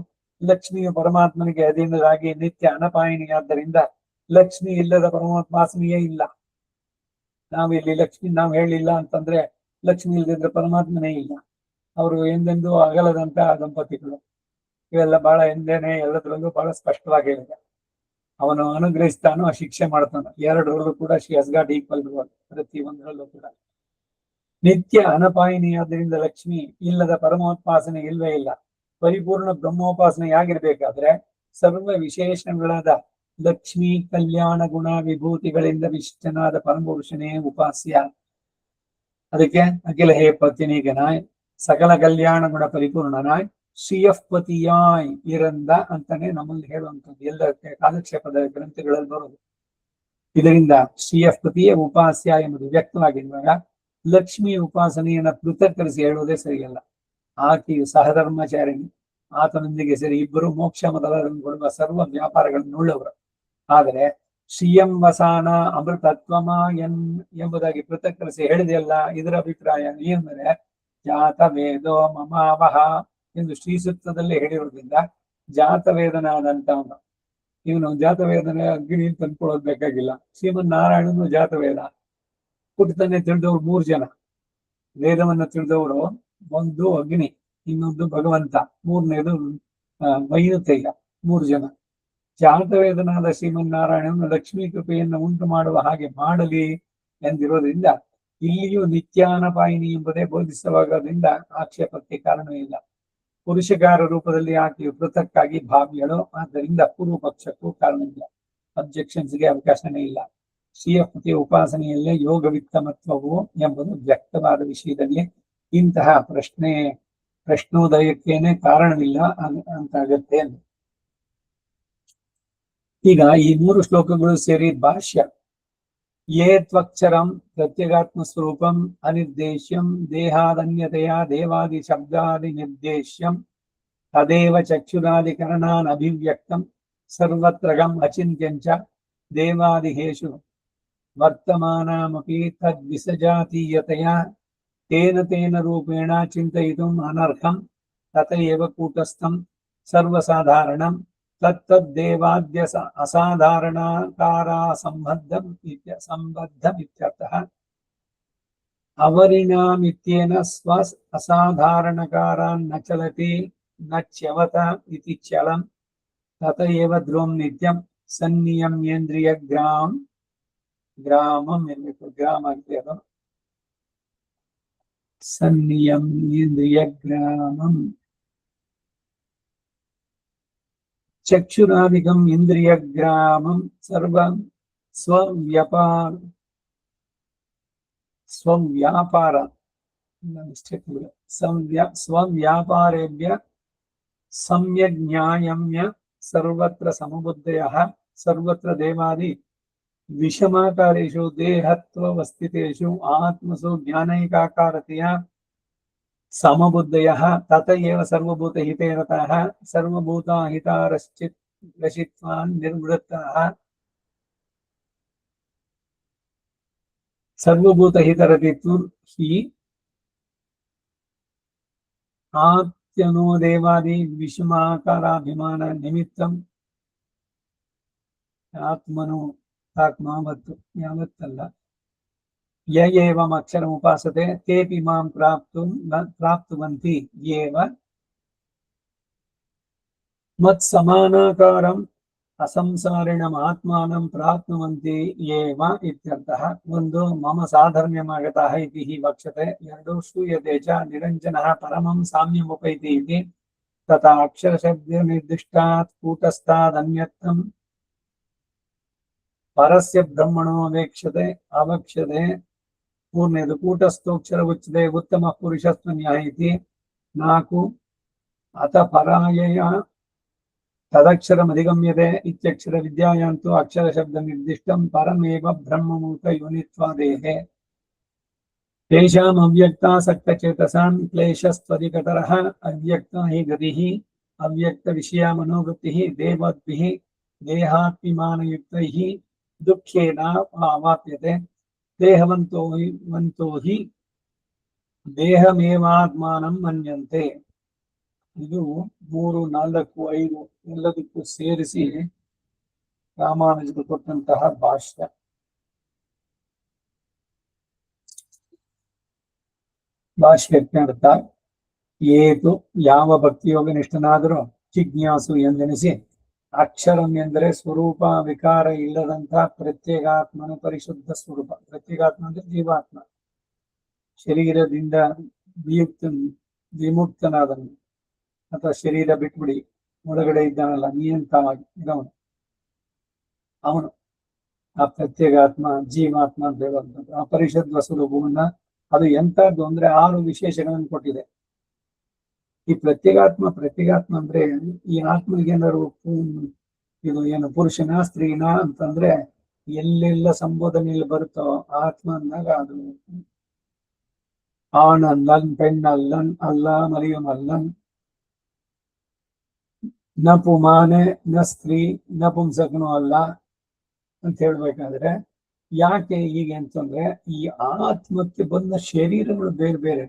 ಲಕ್ಷ್ಮಿಯು ಪರಮಾತ್ಮನಿಗೆ ಅಧೀನರಾಗಿ ನಿತ್ಯ ಅನಪಾಯಿನಿಯಾದ್ದರಿಂದ ಲಕ್ಷ್ಮಿ ಇಲ್ಲದ ಪರಮಾತ್ಮಾಸನೆಯೇ ಇಲ್ಲ. ನಾವಿಲ್ಲಿ ಲಕ್ಷ್ಮಿ ನಾವು ಹೇಳಿಲ್ಲ ಅಂತಂದ್ರೆ ಲಕ್ಷ್ಮಿ ಇಲ್ಲದಿದ್ರೆ ಪರಮಾತ್ಮನೇ ಇಲ್ಲ. ಅವರು ಎಂದೆಂದೂ ಅಗಲದಂತ ದಂಪತಿಗಳು. ಇವೆಲ್ಲ ಬಹಳ ಎಂದೇನೆ ಎಲ್ಲದರಲ್ಲೂ ಬಹಳ ಸ್ಪಷ್ಟವಾಗಿ ಹೇಳಿದೆ. ಅವನು ಅನುಗ್ರಹಿಸ್ತಾನೋ ಶಿಕ್ಷೆ ಮಾಡ್ತಾನೋ, ಎರಡರಲ್ಲೂ ಕೂಡ she has got equal roll. ಪ್ರತಿ ಒಂದರಲ್ಲೂ ಕೂಡ ನಿತ್ಯ ಅನಪಾಯಿನಿಯಾದ್ದರಿಂದ ಲಕ್ಷ್ಮಿ ಇಲ್ಲದ ಪರಮೋಪಾಸನೆ ಇಲ್ವೇ ಇಲ್ಲ. ಪರಿಪೂರ್ಣ ಬ್ರಹ್ಮೋಪಾಸನೆ ಆಗಿರ್ಬೇಕಾದ್ರೆ ಸರ್ವ ವಿಶೇಷಗಳಾದ ಲಕ್ಷ್ಮಿ ಕಲ್ಯಾಣ ಗುಣ ವಿಭೂತಿಗಳಿಂದ ವಿಶಿಷ್ಟನಾದ ಪರಮಪುರುಷನೇ ಉಪಾಸ್ಯ. ಅದಕ್ಕೆ ಅಖಿಲ ಹೇ ಪತಿನಿಗನಾಯ್ ಸಕಲ ಕಲ್ಯಾಣ ಗುಣ ಪರಿಪೂರ್ಣನಾಯ್ ಶ್ರೀಯಃಪತಿಯಾಯ್ ಇರಂದ ಅಂತಾನೆ ನಮ್ಮಲ್ಲಿ ಹೇಳುವಂಥದ್ದು ಎಲ್ಲ ಕಾಲಕ್ಷೇಪದ ಗ್ರಂಥಗಳಲ್ಲಿ ಬರೋದು. ಇದರಿಂದ ಶ್ರೀಯಃಪತಿಯೇ ಉಪಾಸ್ಯ ಎಂಬುದು ವ್ಯಕ್ತವಾಗಿರುವಾಗ ಲಕ್ಷ್ಮಿ ಉಪಾಸನೆಯನ್ನ ಪೃಥಕ್ಕರಿಸಿ ಹೇಳುವುದೇ ಸರಿಯಲ್ಲ. ಆಕೆಯು ಸಹಧರ್ಮಚಾರಿಣಿ, ಆತನೊಂದಿಗೆ ಸೇರಿ ಇಬ್ಬರು ಮೋಕ್ಷ ಮೊದಲಾದನ್ನು ಕೊಡುವ ಸರ್ವ ವ್ಯಾಪಾರಗಳನ್ನು ಉಳ್ಳವರು. ಆದರೆ ಶ್ರಿಯಂ ವಸಾನ ಅಮೃತತ್ವಮ ಎಂಬುದಾಗಿ ಪೃಥಕ್ಕರಿಸಿ ಹೇಳಿದೆಯಲ್ಲ. ಇದರ ಅಭಿಪ್ರಾಯ ಏನೆಂದರೆ ಜಾತ ವೇದೋ ಮಮಾವಹ ಎಂದು ಶ್ರೀಸೂಕ್ತದಲ್ಲಿ ಹೇಳಿರುವುದರಿಂದ ಜಾತವೇದನಾದಂತವನು ಇವನು ಜಾತವೇದನೆ ಅಗ್ನಿ ತಂದ್ಕೊಳ್ಳೋದು ಬೇಕಾಗಿಲ್ಲ. ಶ್ರೀಮನ್ನಾರಾಯಣನು ಜಾತವೇದ. ಪುಟ್ಟತನ್ನೇ ತಿಳಿದವರು 3 ಜನ ವೇದವನ್ನ ತಿಳಿದವರು, ಒಂದು ಅಗ್ನಿ, ಇನ್ನೊಂದು ಭಗವಂತ, ಮೂರನೇದು ವೈನತೆಯ. 3 ಜನ. ಜಾತವೇದನಾದ ಶ್ರೀಮನ್ನಾರಾಯಣನು ಲಕ್ಷ್ಮೀ ಕೃಪೆಯನ್ನು ಉಂಟು ಮಾಡುವ ಹಾಗೆ ಮಾಡಲಿ ಎಂದಿರೋದ್ರಿಂದ ಇಲ್ಲಿಯೂ ನಿತ್ಯಾನಪಾಯಿನಿ ಎಂಬುದೇ ಬೋಧಿಸವಾಗೋದ್ರಿಂದ ಆಕ್ಷೇಪಕ್ಕೆ ಕಾರಣವಿಲ್ಲ. ಪುರುಷಗಾರ ರೂಪದಲ್ಲಿ ಆಕೆಯು ಪೃಥಕ್ಕಾಗಿ ಭಾವ್ಯಳು, ಆದ್ದರಿಂದ ಪೂರ್ವ ಪಕ್ಷಕ್ಕೂ ಕಾರಣವಿಲ್ಲ. ಅಬ್ಜೆಕ್ಷನ್ಸ್ಗೆ ಅವಕಾಶನೇ ಇಲ್ಲ. ಶ್ರೀಯಪತಿ ಉಪಾಸನೆಯಲ್ಲೇ ಯೋಗವಿತ್ತಮತ್ವವು ಎಂಬುದು ವ್ಯಕ್ತವಾದ ವಿಷಯದಲ್ಲಿ ಇಂತಹ ಪ್ರಶ್ನೋದಯಕ್ಕೇನೆ ಕಾರಣವಿಲ್ಲ ಅಂತಾಗತ್ತೆ. ಈಗ ಈ 3 ಶ್ಲೋಕಗಳು ಸೇರಿ ಭಾಷ್ಯ. ಯೇ ತ್ವಕ್ಷರಂ ಪ್ರತ್ಯಗಾತ್ಮ ಸ್ವರೂಪಂ ಅನಿರ್ದೇಶ್ಯಂ ದೇಹಾದನ್ಯತೆಯ ದೇವಾದಿ ಶಬ್ದಾದಿ ನಿರ್ದೇಶ್ಯಂ ತದೇವ ಚಕ್ಷುರಾದಿಕರಣಾನ್ ಅಭಿವ್ಯಕ್ತಂ ಸರ್ವತ್ರಗಂ ಅಚಿಂತ್ಯಂಚ ದೇವಾದಿಹೇಷು ವರ್ತಮಾನಮಪಿ ತದ್ವಿಸಜಾತೀಯತೆಯ ತೇನ ರೂಪೇಣ ಚಿಂತಯಿತುಂ ಅನರ್ಹಂ ತಥೈವ ಕೂಟಸ್ಥಂ ಸರ್ವಸಾಧಾರಣಂ ತತ್ತದ್ದೇವಾದ್ಯ ಅಸಾಧಾರಣಕಾರ ಸಂಬದ್ಧಮಿತ್ಯರ್ಥಃ. ಅವರಿಣಾಮಿತ್ಯೇನ ಸ್ವ ಅಸಾಧಾರಣಕಾರಾನ್ ನ ಚಲತಿ ನ ಚ್ಯವತ ಇತಿ ಚಲಂ ತಥೈವ ಧ್ರುವಂ ನಿತ್ಯಂ ಸನ್ನಿಯಮ್ಯೇಂದ್ರಿಯ ಗ್ರಾಮಂ ಎನ್ಬೇಕು. ಗ್ರಾಮ ಅಂತ ಅದು ಸನ್ನಿಯಮ್ಯೇಂದ್ರಿಯ ಗ್ರಾಮಂ ಚಕ್ಷುರಾದಿಕಂ ಇಂದ್ರಿಯ ಗ್ರಾಮಂ ಸರ್ವಂ ಸ್ವವ್ಯಾಪಾರೇಭ್ಯ ಸಮ್ಯಗ್ ನ್ಯಾಯಮ್ಯ ಸರ್ವತ್ರ ಸಮಬುದ್ಧಯಃ ಸರ್ವತ್ರ ದೇವಾದಿ ವಿಷಮಾಕಾರೇಷು ದೇಹತ್ವವಸ್ಥಿತೇಷು ಆತ್ಮಸು ಜ್ಞಾನೈಕಾಕಾರತೆಯ ಸಮಬುದ್ಧಯಃ ತಥೈವ ಸರ್ವಭೂತಹಿತೆ ರತಃ ಸರ್ವಭೂತಹಿತಾರಶ್ಚಿತ್ವಾನ್ ನಿರ್ವೃತ್ತಃ. ಸರ್ವಭೂತಹಿತರತಿತ್ತು ಹಿ ಆತ್ಯನೋ ದೇವಾದಿ ವಿಷಮಾಕಾರಾಭಿಮಾನ ನಿಮಿತ್ತಂ ಆತ್ಮನು ಆತ್ಮಾವತ್ತು ಯಾವತ್ತಲ್ಲ ಯಯೇವಂ ಅಕ್ಷರಂ ಉಪಾಸತೆ ತೇಪಿ ಮಾಂ ಪ್ರಾಪ್ತುವಂತಿ ಯೇವ ಮತ್ ಸಮಾನಾಕಾರಂ ಅಸಂಸಾರಿಣಂ ಆತ್ಮಾನಂ ಪ್ರಾಪ್ನುವಂತಿ ಯೇವ ಇತ್ಯರ್ಥಃ. ಒಂದು ಮಮ ಸಾಧರ್ಮ್ಯಮಾಗತಃ ಇತಿ ಹಿ ವಕ್ಷ್ಯತೆ. 2 ಶ್ರೂಯತೆ ಚ ನಿರಂಜನಃ ಪರಮಂ ಸಾಮ್ಯಮುಪೈತಿ ಇತಿ ತಥಾ ಅಕ್ಷರಶಬ್ದ ನಿರ್ದಿಷ್ಟಾತ್ ಕೂಟಸ್ಥಾದನ್ಯರ್ಥಂ ಪರಸ್ಯ ಬ್ರಹ್ಮಣೋ ಅವೇಕ್ಷತೆ ಅವಕ್ಷ್ಯತೆ. 3ನೇದು ಕೂಟಸ್ಥೋಕ್ಷರ ಉಚ್ಯತೆ ಉತ್ತಮ ಪುರುಷಸ್ತ್ವ ನ್ಯಾಯ ಇತಿ. 4 ಅತ ಪರಾಯಯ ತದಕ್ಷರಮಧಿಗಮ್ಯತೆ ಇತ್ಯಕ್ಷರ ವಿದ್ಯಾಯಾಂತು ಅಕ್ಷರ ಶಬ್ದ ನಿರ್ದಿಷ್ಟಂ ಪರಮೇವ ಬ್ರಹ್ಮಮೂತ ಯೋನಿತ್ವಾದೇಹ ತೇಷಾಂ ಅವ್ಯಕ್ತಾಸಕ್ತಚೇತಸಾಂ ಕ್ಲೇಶಸ್ತ್ವಧಿಕತರಃ ಅವ್ಯಕ್ತ ಹಿ ಗತಿಃ ಅವ್ಯಕ್ತ ವಿಷಯ ಮನೋವೃತ್ತಿಃ ದೇವದ್ಭಿಃ ದೇಹಾತ್ಮಿಮಾನಯುಕ್ತೈಃ ದುಃಖೇನ ಅವಾಪ್ಯತೆ. ದೇಹವಂತೋ ಹಿ ದೇಹಮೇವಾತ್ಮಾನಂ ಮನ್ಯಂತೆ. ಇದು 3, 4, 5 ಎಲ್ಲದಕ್ಕೂ ಸೇರಿಸಿ ರಾಮಾನುಜರು ಕೊಟ್ಟಂತಹ ಭಾಷ್ಯ. ಭಾಷ್ಯಕ್ಕೆ ಅರ್ಥ. ಏತು ಯಾವ ಭಕ್ತಿಯೋಗ ನಿಷ್ಠನಾದರೂ ಜಿಜ್ಞಾಸು ಎಂದೆನಿಸಿ ಅಕ್ಷರಂ ಎಂದರೆ ಸ್ವರೂಪ ವಿಕಾರ ಇಲ್ಲದಂತಹ ಪ್ರತ್ಯೇಗಾತ್ಮನ ಪರಿಶುದ್ಧ ಸ್ವರೂಪ. ಪ್ರತ್ಯೇಗಾತ್ಮ ಅಂದ್ರೆ ಜೀವಾತ್ಮ, ಶರೀರದಿಂದ ವಿಮುಕ್ತನಾದನು ಅಥವಾ ಶರೀರ ಬಿಟ್ಬಿಡಿ ಒಳಗಡೆ ಇದ್ದಾನಲ್ಲ ನಿಯಂತವಾಗಿ ಇದ್ದವನು ಅವನು ಆ ಪ್ರತ್ಯೇಗಾತ್ಮ ಜೀವಾತ್ಮ ಅಂತ ಹೇಳುವಂಥದ್ದು. ಆ ಪರಿಶುದ್ಧ ಸ್ವರೂಪವನ್ನ ಅದು ಎಂತದ್ದು ಅಂದ್ರೆ 6 ವಿಶೇಷಗಳನ್ನು ಕೊಟ್ಟಿದೆ. ಈ ಪ್ರತ್ಯೇಗಾತ್ಮ ಅಂದ್ರೆ ಈ ಆತ್ಮನಿಗೇನಾದ್ರು ಇದು ಏನು ಪುರುಷನ ಸ್ತ್ರೀನ ಅಂತಂದ್ರೆ ಎಲ್ಲೆಲ್ಲ ಸಂಬೋಧನೆಯಲ್ಲಿ ಬರುತ್ತೋ ಆತ್ಮ ಅಂದಾಗ ಅದು ಆಣಲ್ಲನ್ ಪೆಣ್ಣಲ್ಲನ್ ಅಲ್ಲ ಮರಿಯಮಲ್ಲನ್ ನ ಪುಮಾನೆ ನ ಸ್ತ್ರೀ ನಪುಂಸಕನೂ ಅಲ್ಲ ಅಂತ ಹೇಳ್ಬೇಕಾದ್ರೆ ಯಾಕೆ ಹೀಗೆ ಅಂತಂದ್ರೆ ಈ ಆತ್ಮಕ್ಕೆ ಬಂದ ಶರೀರಗಳು ಬೇರೆ ಬೇರೆ.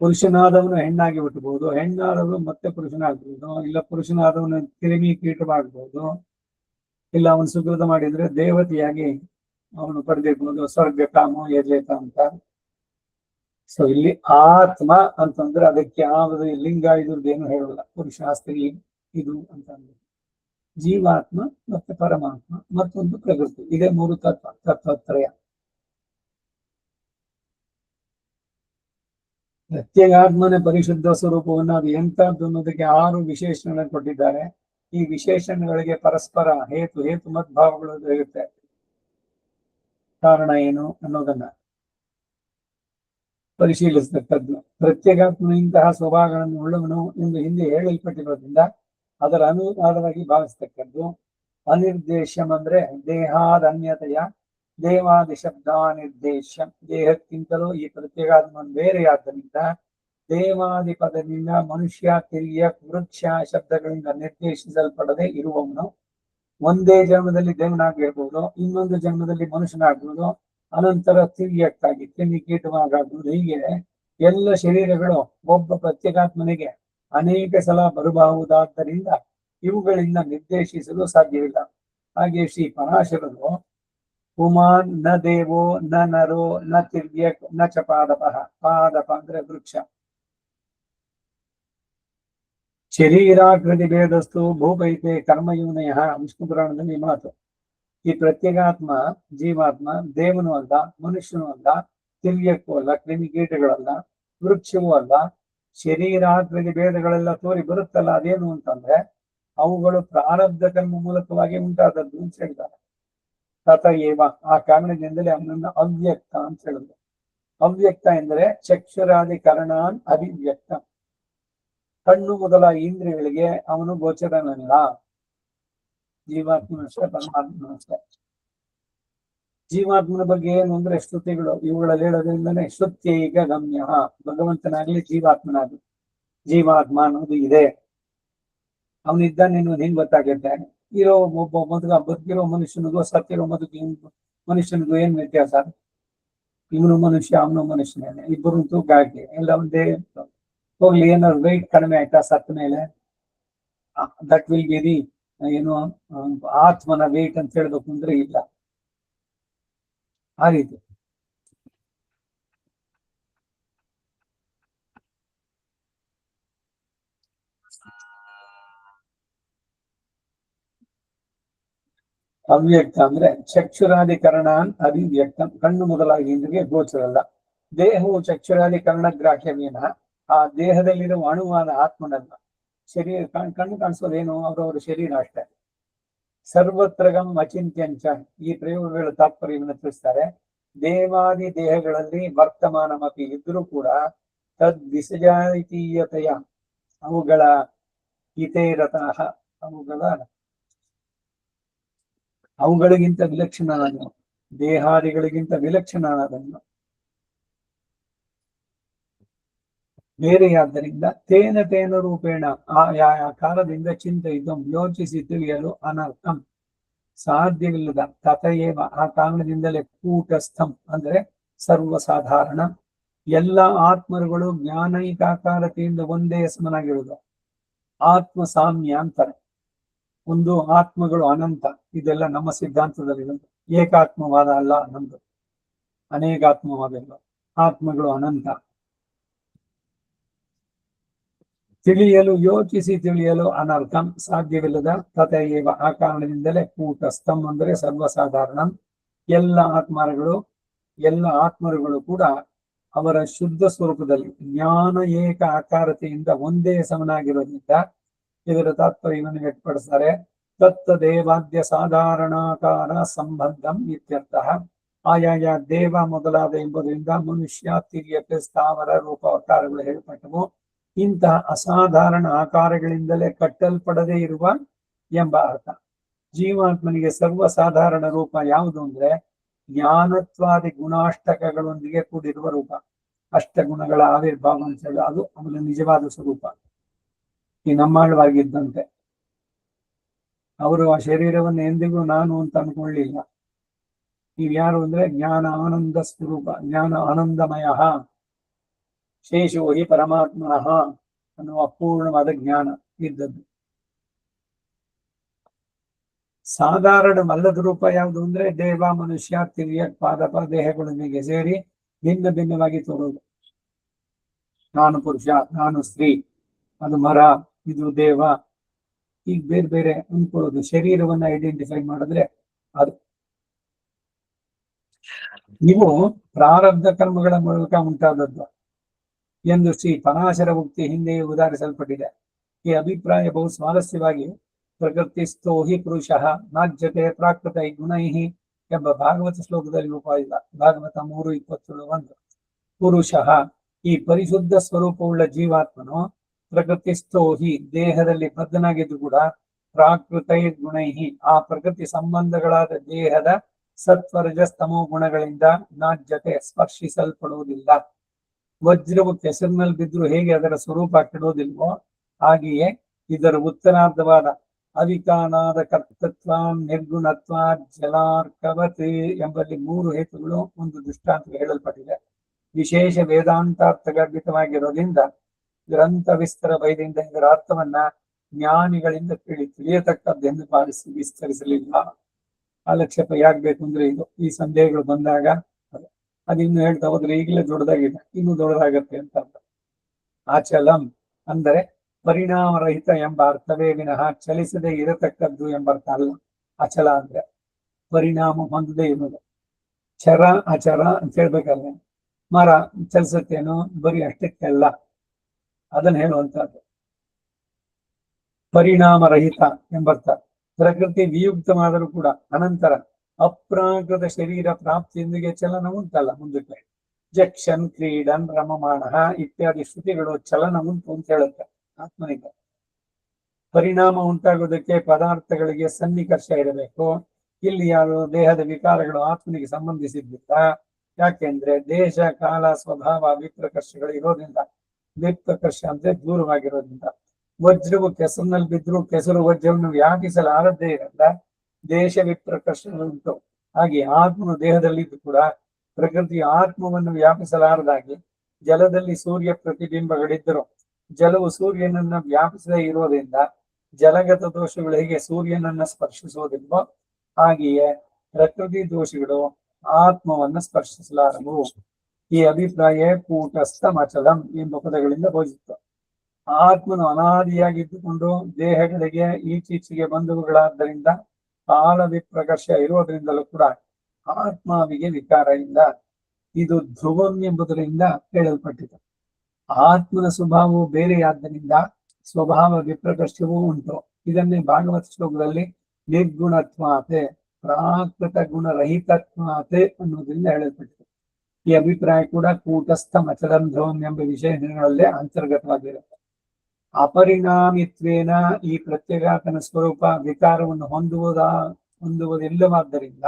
ಪುರುಷನಾದವನು ಹೆಣ್ಣಾಗಿ ಹುಟ್ಟಬಹುದು, ಹೆಣ್ಣಾದವನು ಮತ್ತೆ ಪುರುಷನಾಗ್ಬಹುದು, ಇಲ್ಲ ಪುರುಷನಾದವನು ಕ್ರಿಮಿ ಕೀಟವಾಗ್ಬಹುದು, ಇಲ್ಲ ಅವನು ಸುಕೃತ ಮಾಡಿದ್ರೆ ದೇವತೆಯಾಗಿ ಅವನು ಪಡೆದಿರ್ಬೋದು, ಸ್ವರ್ಗ ಕಾಮ ಯಜೇತ ಅಂತ. ಸೊ ಇಲ್ಲಿ ಆತ್ಮ ಅಂತಂದ್ರೆ ಅದಕ್ಕೆ ಯಾವುದು ಲಿಂಗ ಇದ್ರದ್ದೇನು ಹೇಳಲ್ಲ, ಪುರುಷ ಸ್ತ್ರೀ ಇದು ಅಂತಂದ್ರೆ. ಜೀವಾತ್ಮ ಮತ್ತೆ ಪರಮಾತ್ಮ ಮತ್ತೊಂದು ಪ್ರಕೃತಿ, ಇದೇ ಮೂರು ತತ್ವತ್ರಯ. ಪ್ರತ್ಯೇಗಾತ್ಮನ ಪರಿಶುದ್ಧ ಸ್ವರೂಪವನ್ನು ಅದು ಎಂತದ್ದು ಅನ್ನೋದಕ್ಕೆ 6 ವಿಶೇಷಣಗಳನ್ನು ಕೊಟ್ಟಿದ್ದಾರೆ. ಈ ವಿಶೇಷಣಗಳಿಗೆ ಪರಸ್ಪರ ಹೇತು ಮದ್ಭಾವಗಳು ಇರುತ್ತೆ. ಕಾರಣ ಏನು ಅನ್ನೋದನ್ನ ಪರಿಶೀಲಿಸತಕ್ಕದ್ದು. ಪ್ರತ್ಯೇಗಾತ್ಮನ ಇಂತಹ ಸ್ವಭಾವಗಳನ್ನು ಉಳ್ಳವನು ಎಂದು ಹಿಂದೆ ಹೇಳಲ್ಪಟ್ಟಿರೋದ್ರಿಂದ ಅದರ ಅನುವಾದವಾಗಿ ಭಾವಿಸ್ತಕ್ಕದ್ದು. ಅನಿರ್ದೇಶ್ಯಂ ಅಂದ್ರೆ ದೇಹಾದನ್ಯತೆಯ ದೇವಾದಿ ಶಬ್ದ ನಿರ್ದೇಶ್ಯ, ದೇಹಕ್ಕಿಂತಲೂ ಈ ಪ್ರತ್ಯೇಗಾತ್ಮ ಬೇರೆಯಾದ್ದರಿಂದ ದೇವಾದಿ ಪದದಿಂದ ಮನುಷ್ಯ, ತಿರ್ಯ, ವೃಕ್ಷ ಶಬ್ದಗಳಿಂದ ನಿರ್ದೇಶಿಸಲ್ಪಡದೆ ಇರುವವನು. ಒಂದೇ ಜನ್ಮದಲ್ಲಿ ದೇವನಾಗಿರ್ಬೋದು, ಇನ್ನೊಂದು ಜನ್ಮದಲ್ಲಿ ಮನುಷ್ಯನಾಗ್ಬೋದು, ಅನಂತರ ತಿರ್ಯಕ್ಕಾಗಿ ಕ್ರಿಮಿ ಕೀಟವಾಗಬಹುದು. ಹೀಗೆ ಎಲ್ಲ ಶರೀರಗಳು ಒಬ್ಬ ಪ್ರತ್ಯೇಗಾತ್ಮನಿಗೆ ಅನೇಕ ಸಲ ಬರಬಹುದಾದ್ದರಿಂದ ಇವುಗಳಿಂದ ನಿರ್ದೇಶಿಸಲು ಸಾಧ್ಯವಿಲ್ಲ. ಹಾಗೆ ಶ್ರೀ ಪರಾಶರರು ಪುಮಾನ್ ನ ದೇವೋ ನ ನರೋ ನ ತಿರ್ಯಕ್ ನ ಚ ಪಾದಪ, ಪಾದಪ ಅಂದ್ರೆ ವೃಕ್ಷ. ಶರೀರಾಕೃತಿ ಭೇದಸ್ತು ಭೂಪೈತೆ ಕರ್ಮಯೂನಯ, ವಿಷ್ಣು ಪುರಾಣದಲ್ಲಿ ಮಾತು. ಈ ಪ್ರತ್ಯೇಗಾತ್ಮ ಜೀವಾತ್ಮ ದೇವನೂ ಅಲ್ಲ, ಮನುಷ್ಯನೂ ಅಲ್ಲ, ತಿರ್ಯಕ್ಕೂ ಅಲ್ಲ, ಕ್ರಿಮಿಕೀಟಗಳಲ್ಲ, ವೃಕ್ಷವೂ ಅಲ್ಲ. ಶರೀರಾಕೃತಿ ಭೇದಗಳೆಲ್ಲ ತೋರಿ ಬರುತ್ತಲ್ಲ, ಅದೇನು ಅಂತಂದ್ರೆ ಅವುಗಳು ಪ್ರಾರಬ್ಧ ಕರ್ಮ ಮೂಲಕವಾಗಿ ಉಂಟಾದದ್ದು ಅಂತ ಹೇಳ್ತಾರೆ. ತತ ಏವ, ಆ ಕಾರಣದಿಂದಲೇ ಅವನನ್ನ ಅವ್ಯಕ್ತ ಅಂತ ಹೇಳಿದ್ರು. ಅವ್ಯಕ್ತ ಎಂದರೆ ಚಕ್ಷುರಾದಿ ಕರ್ಣಾನ್ ಅಭಿವ್ಯಕ್ತ, ಕಣ್ಣು ಮೊದಲ ಇಂದ್ರಿಯಗಳಿಗೆ ಅವನು ಗೋಚರನಲ್ಲ. ಜೀವಾತ್ಮನಷ್ಟೇ ಪರಮಾತ್ಮನಷ್ಟೇ. ಜೀವಾತ್ಮನ ಬಗ್ಗೆ ಏನು ಅಂದ್ರೆ ಶ್ರುತಿಗಳು, ಇವುಗಳಲ್ಲಿ ಹೇಳೋದ್ರಿಂದನೇ ಶ್ರುತ್ಯೈಕ ಗಮ್ಯ, ಭಗವಂತನಾಗ್ಲಿ ಜೀವಾತ್ಮನಾಗ್ಲಿ ಜೀವಾತ್ಮ ಅನ್ನೋದು ಇದೆ. ಅವನಿದ್ದ ನೀನು ಹೆಂಗ್ ಗೊತ್ತಾಗುತ್ತೆ? ಇರೋ ಒಬ್ಬ ಬದುಕಿರೋ ಮನುಷ್ಯನಿಗೂ ಸತ್ತಿರೋ ಮನುಷ್ಯನಿಗೂ ಏನ್ ವ್ಯತ್ಯಾಸ? ಇವನು ಮನುಷ್ಯ, ಅವನು ಮನುಷ್ಯನೇನೆ, ಇಬ್ಬರು ತೂಕ ಹಾಕಿ ಎಲ್ಲ ಒಂದೇ. ಹೋಗ್ಲಿ, ಏನಾದ್ರು ವೆಯ್ಟ್ ಕಡಿಮೆ ಆಯ್ತಾ ಸತ್ತ ಮೇಲೆ? ದಟ್ ವಿಲ್ ಬಿ ದಿ ಏನು ಆತ್ಮನ ವೆಯ್ಟ್ ಅಂತ ಹೇಳ್ಬೇಕು ಅಂದ್ರೆ ಇಲ್ಲ. ಆ ರೀತಿ ಅವ್ಯಕ್ತ ಅಂದ್ರೆ ಚಕ್ಷುರಾಧಿಕರಣಾನ್ ಅಭಿವ್ಯಕ್ತ, ಕಣ್ಣು ಮೊದಲಾಗಿ ಇಂದ್ರಿಗೆ ಗೋಚರಲ್ಲ. ದೇಹವು ಚಕ್ಷುರಾಧಿಕರಣ ಗ್ರಾಹ್ಯವೇನ, ಆ ದೇಹದಲ್ಲಿರುವ ಅಣುವಾದ ಆತ್ಮನಲ್ಲ. ಶರೀರ ಕಣ್ಣು ಕಾಣಿಸೋದೇನು? ಅವರವರ ಶರೀರ ಅಷ್ಟೇ. ಸರ್ವತ್ರಗಂ ಅಚಿಂತ್ಯಂಚ, ಈ ಪ್ರಯೋಗಗಳ ತಾತ್ಪರ್ಯವನ್ನು ತಿಳಿಸ್ತಾರೆ. ದೇವಾದಿ ದೇಹಗಳಲ್ಲಿ ವರ್ತಮಾನಮಪಿ ಇದ್ರೂ ಕೂಡ ತದ್ ವಿಸಜಾತೀಯತೆಯ, ಅವುಗಳ ಇತೇರತಃ, ಅವುಗಳಿಗಿಂತ ವಿಲಕ್ಷಣನಾದನು, ದೇಹಾದಿಗಳಿಗಿಂತ ವಿಲಕ್ಷಣನಾದನು, ಬೇರೆಯಾದ್ದರಿಂದ ತೇನ ರೂಪೇಣ, ಆ ಕಾಲದಿಂದ ಚಿಂತೆಯಿದ್ದು ಯೋಚಿಸಿ ತಿಳಿಯಲು ಅನರ್ಥಂ, ಸಾಧ್ಯವಿಲ್ಲದ. ತಥಯೇವ, ಆ ಕಾರಣದಿಂದಲೇ ಕೂಟಸ್ಥಂ ಅಂದ್ರೆ ಸರ್ವಸಾಧಾರಣ. ಎಲ್ಲ ಆತ್ಮರುಗಳು ಜ್ಞಾನೈಕಾಕಾರತೆಯಿಂದ ಒಂದೇ ಸಮನಾಗಿರುವುದು. ಆತ್ಮ ಸಾಮ್ಯ ಅಂತಾರೆ. ಒಂದು ಆತ್ಮಗಳು ಅನಂತ, ಇದೆಲ್ಲ ನಮ್ಮ ಸಿದ್ಧಾಂತದಲ್ಲಿರೋದು. ಏಕಾತ್ಮವಾದ ಅಲ್ಲ ನಮ್ದು, ಅನೇಕಾತ್ಮವಾದ ಆತ್ಮಗಳು ಅನಂತ. ತಿಳಿಯಲು ಯೋಚಿಸಿ ತಿಳಿಯಲು ಅನರ್ಥಂ, ಸಾಧ್ಯವಿಲ್ಲದ. ತಥೈವ, ಆ ಕಾರಣದಿಂದಲೇ ಕೂಟಸ್ಥಂ ಅಂದ್ರೆ ಸರ್ವಸಾಧಾರಣ. ಎಲ್ಲ ಆತ್ಮರುಗಳು ಕೂಡ ಅವರ ಶುದ್ಧ ಸ್ವರೂಪದಲ್ಲಿ ಜ್ಞಾನ ಏಕ ಆಕಾರತೆಯಿಂದ ಒಂದೇ ಸಮನಾಗಿರೋದ್ರಿಂದ ಇದರ ತಾತ್ಪರ್ಯವನ್ನು ವ್ಯಕ್ತಪಡಿಸ್ತಾರೆ. ತತ್ತ ದೇವಾದ್ಯ ಸಾಧಾರಣಾಕಾರ ಸಂಬಂಧಂ ಇತ್ಯರ್ಥ. ಆಯಾಯ ದೇವ ಮೊದಲಾದ ಎಂಬುದರಿಂದ ಮನುಷ್ಯ, ತಿರ್ಯಕ, ಸ್ಥಾವರ, ರೂಪ ಆಕಾರಗಳು ಹೇಳಲ್ಪಟ್ಟವು. ಇಂತಹ ಅಸಾಧಾರಣ ಆಕಾರಗಳಿಂದಲೇ ಕಟ್ಟಲ್ಪಡದೇ ಇರುವ ಎಂಬ ಅರ್ಥ. ಜೀವಾತ್ಮನಿಗೆ ಸರ್ವಸಾಧಾರಣ ರೂಪ ಯಾವುದು ಅಂದ್ರೆ ಜ್ಞಾನತ್ವಾದಿ ಗುಣಾಷ್ಟಕಗಳೊಂದಿಗೆ ಕೂಡಿರುವ ರೂಪ. ಅಷ್ಟಗುಣಗಳ ಆವಿರ್ಭಾವ ಅಂತ ಹೇಳಿ ಅದು ಅವನ ನಿಜವಾದ ಸ್ವರೂಪ. ಈ ನಮ್ಮಾಳವಾಗಿದ್ದಂತೆ ಅವರು ಆ ಶರೀರವನ್ನು ಎಂದಿಗೂ ನಾನು ಅಂತ ಅನ್ಕೊಳ್ಳಿಲ್ಲ. ನೀವ್ಯಾರು ಅಂದ್ರೆ ಜ್ಞಾನ ಆನಂದ ಸ್ವರೂಪ, ಜ್ಞಾನ ಆನಂದಮಯ, ಶೇಷೋ ಹಿ ಪರಮಾತ್ಮನಃ ಅನ್ನುವ ಅಪೂರ್ಣವಾದ ಜ್ಞಾನ ಇದ್ದದ್ದು. ಸಾಧಾರಣವಲ್ಲದ ರೂಪ ಯಾವುದು ಅಂದ್ರೆ ದೇವ, ಮನುಷ್ಯ, ತಿರ್ಯ, ಪಾದಪ ದೇಹಗಳೊಂದಿಗೆ ಸೇರಿ ಭಿನ್ನ ಭಿನ್ನವಾಗಿ ತೋರುವುದು. ನಾನು ಪುರುಷ, ನಾನು ಸ್ತ್ರೀ, ಅದು ಮರ, ಇದು ದೇವ, ಈಗ ಬೇರೆ ಬೇರೆ ಅನ್ಕೊಳ್ಳೋದು. ಶರೀರವನ್ನ ಐಡೆಂಟಿಫೈ ಮಾಡಿದ್ರೆ ಅದು ಇವು ಪ್ರಾರಬ್ಧ ಕರ್ಮಗಳ ಮೂಲಕ ಉಂಟಾದದ್ದು ಎಂದು ಶ್ರೀ ಪರಾಶರ ಉಕ್ತಿ ಹಿಂದೆಯೇ ಉದಾಹರಿಸಲ್ಪಟ್ಟಿದೆ. ಈ ಅಭಿಪ್ರಾಯ ಬಹು ಸ್ವಾರಸ್ಯವಾಗಿ ಪ್ರಕೃತಿಸ್ಥೋ ಹಿ ಪುರುಷ ನಾಜ್ಯತೆ ಪ್ರಾಕೃತೈ ಗುಣೈ ಎಂಬ ಭಾಗವತ ಶ್ಲೋಕದಲ್ಲಿ ಉಪಾಯಿಲ್ಲ. ಭಾಗವತ 3:27 ಪುರುಷ ಈ ಪರಿಶುದ್ಧ ಸ್ವರೂಪವುಳ್ಳ ಜೀವಾತ್ಮನು ಪ್ರಕೃತಿಸ್ಥೋ ಹಿ ದೇಹದಲ್ಲಿ ಬದ್ಧನಾಗಿದ್ದು ಕೂಡ ಪ್ರಾಕೃತೈ ಗುಣೈ ಆ ಪ್ರಕೃತಿ ಸಂಬಂಧಗಳಾದ ದೇಹದ ಸತ್ವರಜಸ್ತಮೋ ಗುಣಗಳಿಂದ ನಾಜ್ಯತೆ ಸ್ಪರ್ಶಿಸಲ್ಪಡುವುದಿಲ್ಲ. ವಜ್ರವು ಕೆಸರಿನಲ್ಲಿ ಬಿದ್ದರೂ ಹೇಗೆ ಅದರ ಸ್ವರೂಪ ಕೆಡುವುದಿಲ್ವೋ ಹಾಗೆಯೇ ಇದರ ಉತ್ತರಾರ್ಧವಾದ ಅವಿಕಾನಾದ ಕರ್ತೃತ್ವ, ನಿರ್ಗುಣತ್ವ, ಜಲಾರ್ಕವತೆ ಎಂಬಲ್ಲಿ 3 ಹೇತುಗಳು ಒಂದು ದೃಷ್ಟಾಂತ ಹೇಳಲ್ಪಟ್ಟಿದೆ. ವಿಶೇಷ ವೇದಾಂತಾರ್ಥ ಗರ್ಭಿತವಾಗಿರೋದ್ರಿಂದ ಗ್ರಂಥ ವಿಸ್ತರ ಭಯದಿಂದ ಇದರ ಅರ್ಥವನ್ನ ಜ್ಞಾನಿಗಳಿಂದ ತಿಳಿಯತಕ್ಕದ್ದೆಂದು ಭಾವಿಸಿ ವಿಸ್ತರಿಸಲಿಲ್ಲ. ಆಲಕ್ಷೇಪ ಯಾಗಬೇಕು ಅಂದ್ರೆ ಇದು ಈ ಸಂದೇಹಗಳು ಬಂದಾಗ ಅದಿನ್ನು ಹೇಳ್ತಾ ಹೋದ್ರೆ ಈಗಲೇ ದೊಡ್ಡದಾಗಿದೆ, ಇನ್ನು ದೊಡ್ಡದಾಗತ್ತೆ ಅಂತ ಅರ್ಥ. ಅಚಲಂ ಅಂದರೆ ಪರಿಣಾಮರಹಿತ ಎಂಬ ಅರ್ಥವೇ ವಿನಃ ಚಲಿಸದೆ ಇರತಕ್ಕದ್ದು ಎಂಬ ಅರ್ಥ ಅಲ್ಲ. ಅಚಲ ಅಂದ್ರೆ ಪರಿಣಾಮ ಹೊಂದದೇ ಇರುವುದು. ಚರ ಅಚರ ಅಂತ ಹೇಳ್ಬೇಕಲ್ಲ. ಮರ ಚಲಿಸುತ್ತೇನೋ ಬರೀ ಅಷ್ಟಕ್ಕೆಲ್ಲ, ಅದನ್ನ ಹೇಳುವಂತಹದ್ದು. ಪರಿಣಾಮರಹಿತ ಎಂಬರ್ಥ. ಪ್ರಕೃತಿ ವಿಯುಕ್ತವಾದರೂ ಕೂಡ ಅನಂತರ ಅಪ್ರಾಕೃತ ಶರೀರ ಪ್ರಾಪ್ತಿಯೊಂದಿಗೆ ಚಲನ ಉಂಟಲ್ಲ ಮುಂದಕ್ಕೆ. ಜಕ್ಷನ್, ಕ್ರೀಡನ್, ರಮಮಾಣ ಇತ್ಯಾದಿ ಶ್ರುತಿಗಳು ಚಲನ ಉಂಟು ಅಂತ ಹೇಳುತ್ತೆ ಆತ್ಮನಿಗೆ. ಪರಿಣಾಮ ಉಂಟಾಗುವುದಕ್ಕೆ ಪದಾರ್ಥಗಳಿಗೆ ಸನ್ನಿಕರ್ಷ ಇರಬೇಕು. ಇಲ್ಲಿ ಯಾರು ದೇಹದ ವಿಕಾರಗಳು ಆತ್ಮನಿಗೆ ಸಂಬಂಧಿಸಿದ್ದಿಲ್ಲ. ಯಾಕೆಂದ್ರೆ ದೇಶ, ಕಾಲ, ಸ್ವಭಾವ, ವಿಪ್ರಕರ್ಷಗಳು ಇರೋದ್ರಿಂದ. ವಿಪ್ರಕರ್ಷ ಅಂದ್ರೆ ದೂರವಾಗಿರೋದ್ರಿಂದ. ವಜ್ರವು ಕೆಸರಿನಲ್ಲಿ ಬಿದ್ದರೂ ಕೆಸರು ವಜ್ರವನ್ನು ವ್ಯಾಪಿಸಲಾರದೇ ಇರಲ್ಲ. ದೇಶ ವಿಪ್ರಕರ್ಷ ಉಂಟು. ಹಾಗೆ ಆತ್ಮನು ದೇಹದಲ್ಲಿದ್ದು ಕೂಡ ಪ್ರಕೃತಿಯ ಆತ್ಮವನ್ನು ವ್ಯಾಪಿಸಲಾರದಾಗಿ ಜಲದಲ್ಲಿ ಸೂರ್ಯ ಪ್ರತಿಬಿಂಬಗಳಿದ್ದರು ಜಲವು ಸೂರ್ಯನನ್ನ ವ್ಯಾಪಿಸದೇ ಇರೋದ್ರಿಂದ ಜಲಗತ ದೋಷಗಳು ಹೇಗೆ ಸೂರ್ಯನನ್ನ ಸ್ಪರ್ಶಿಸುವುದಿಲ್ವೋ ಹಾಗೆಯೇ ಪ್ರಕೃತಿ ದೋಷಗಳು ಆತ್ಮವನ್ನ ಸ್ಪರ್ಶಿಸಲಾರವು. ಈ ಅಭಿಪ್ರಾಯ ಕೂಟಸ್ಥ ಮಚಲಂ ಎಂಬ ಪದಗಳಿಂದ ಬೋಧಿಸಿತು. ಆತ್ಮನು ಅನಾದಿಯಾಗಿದ್ದುಕೊಂಡು ದೇಹಗಳಿಗೆ ಈಚೀಚೆಗೆ ಬಂಧುಗಳಾದ್ದರಿಂದ ಕಾಲ ವಿಪ್ರಕರ್ಷ ಇರುವುದರಿಂದಲೂ ಕೂಡ ಆತ್ಮಾವಿಗೆ ವಿಕಾರ ಇಲ್ಲ. ಇದು ಧ್ರುವಂ ಎಂಬುದರಿಂದ ಹೇಳಲ್ಪಟ್ಟಿದೆ. ಆತ್ಮನ ಸ್ವಭಾವವು ಬೇರೆಯಾದ್ದರಿಂದ ಸ್ವಭಾವ ವಿಪ್ರಕರ್ಷವೂ ಉಂಟು. ಇದನ್ನೇ ಭಾಗವತ ಶ್ಲೋಕದಲ್ಲಿ ನಿರ್ಗುಣತ್ವಾತೆ ಪ್ರಾಕೃತ ಗುಣರಹಿತತ್ವಾತೆ ಅನ್ನೋದ್ರಿಂದ ಹೇಳಲ್ಪಟ್ಟಿದೆ. ಈ ಅಭಿಪ್ರಾಯ ಕೂಡ ಕೂಟಸ್ಥ ಮಚಲಂ ಧ್ರುವಂ ಎಂಬ ವಿಷಯಗಳಲ್ಲೇ ಅಂತರ್ಗತವಾಗಿರುತ್ತೆ. ಅಪರಿಣಾಮಿತ್ವೇನ ಈ ಪ್ರತ್ಯೇಗಾತನ ಸ್ವರೂಪ ವಿಕಾರವನ್ನು ಹೊಂದುವುದಿಲ್ಲವಾದ್ದರಿಂದ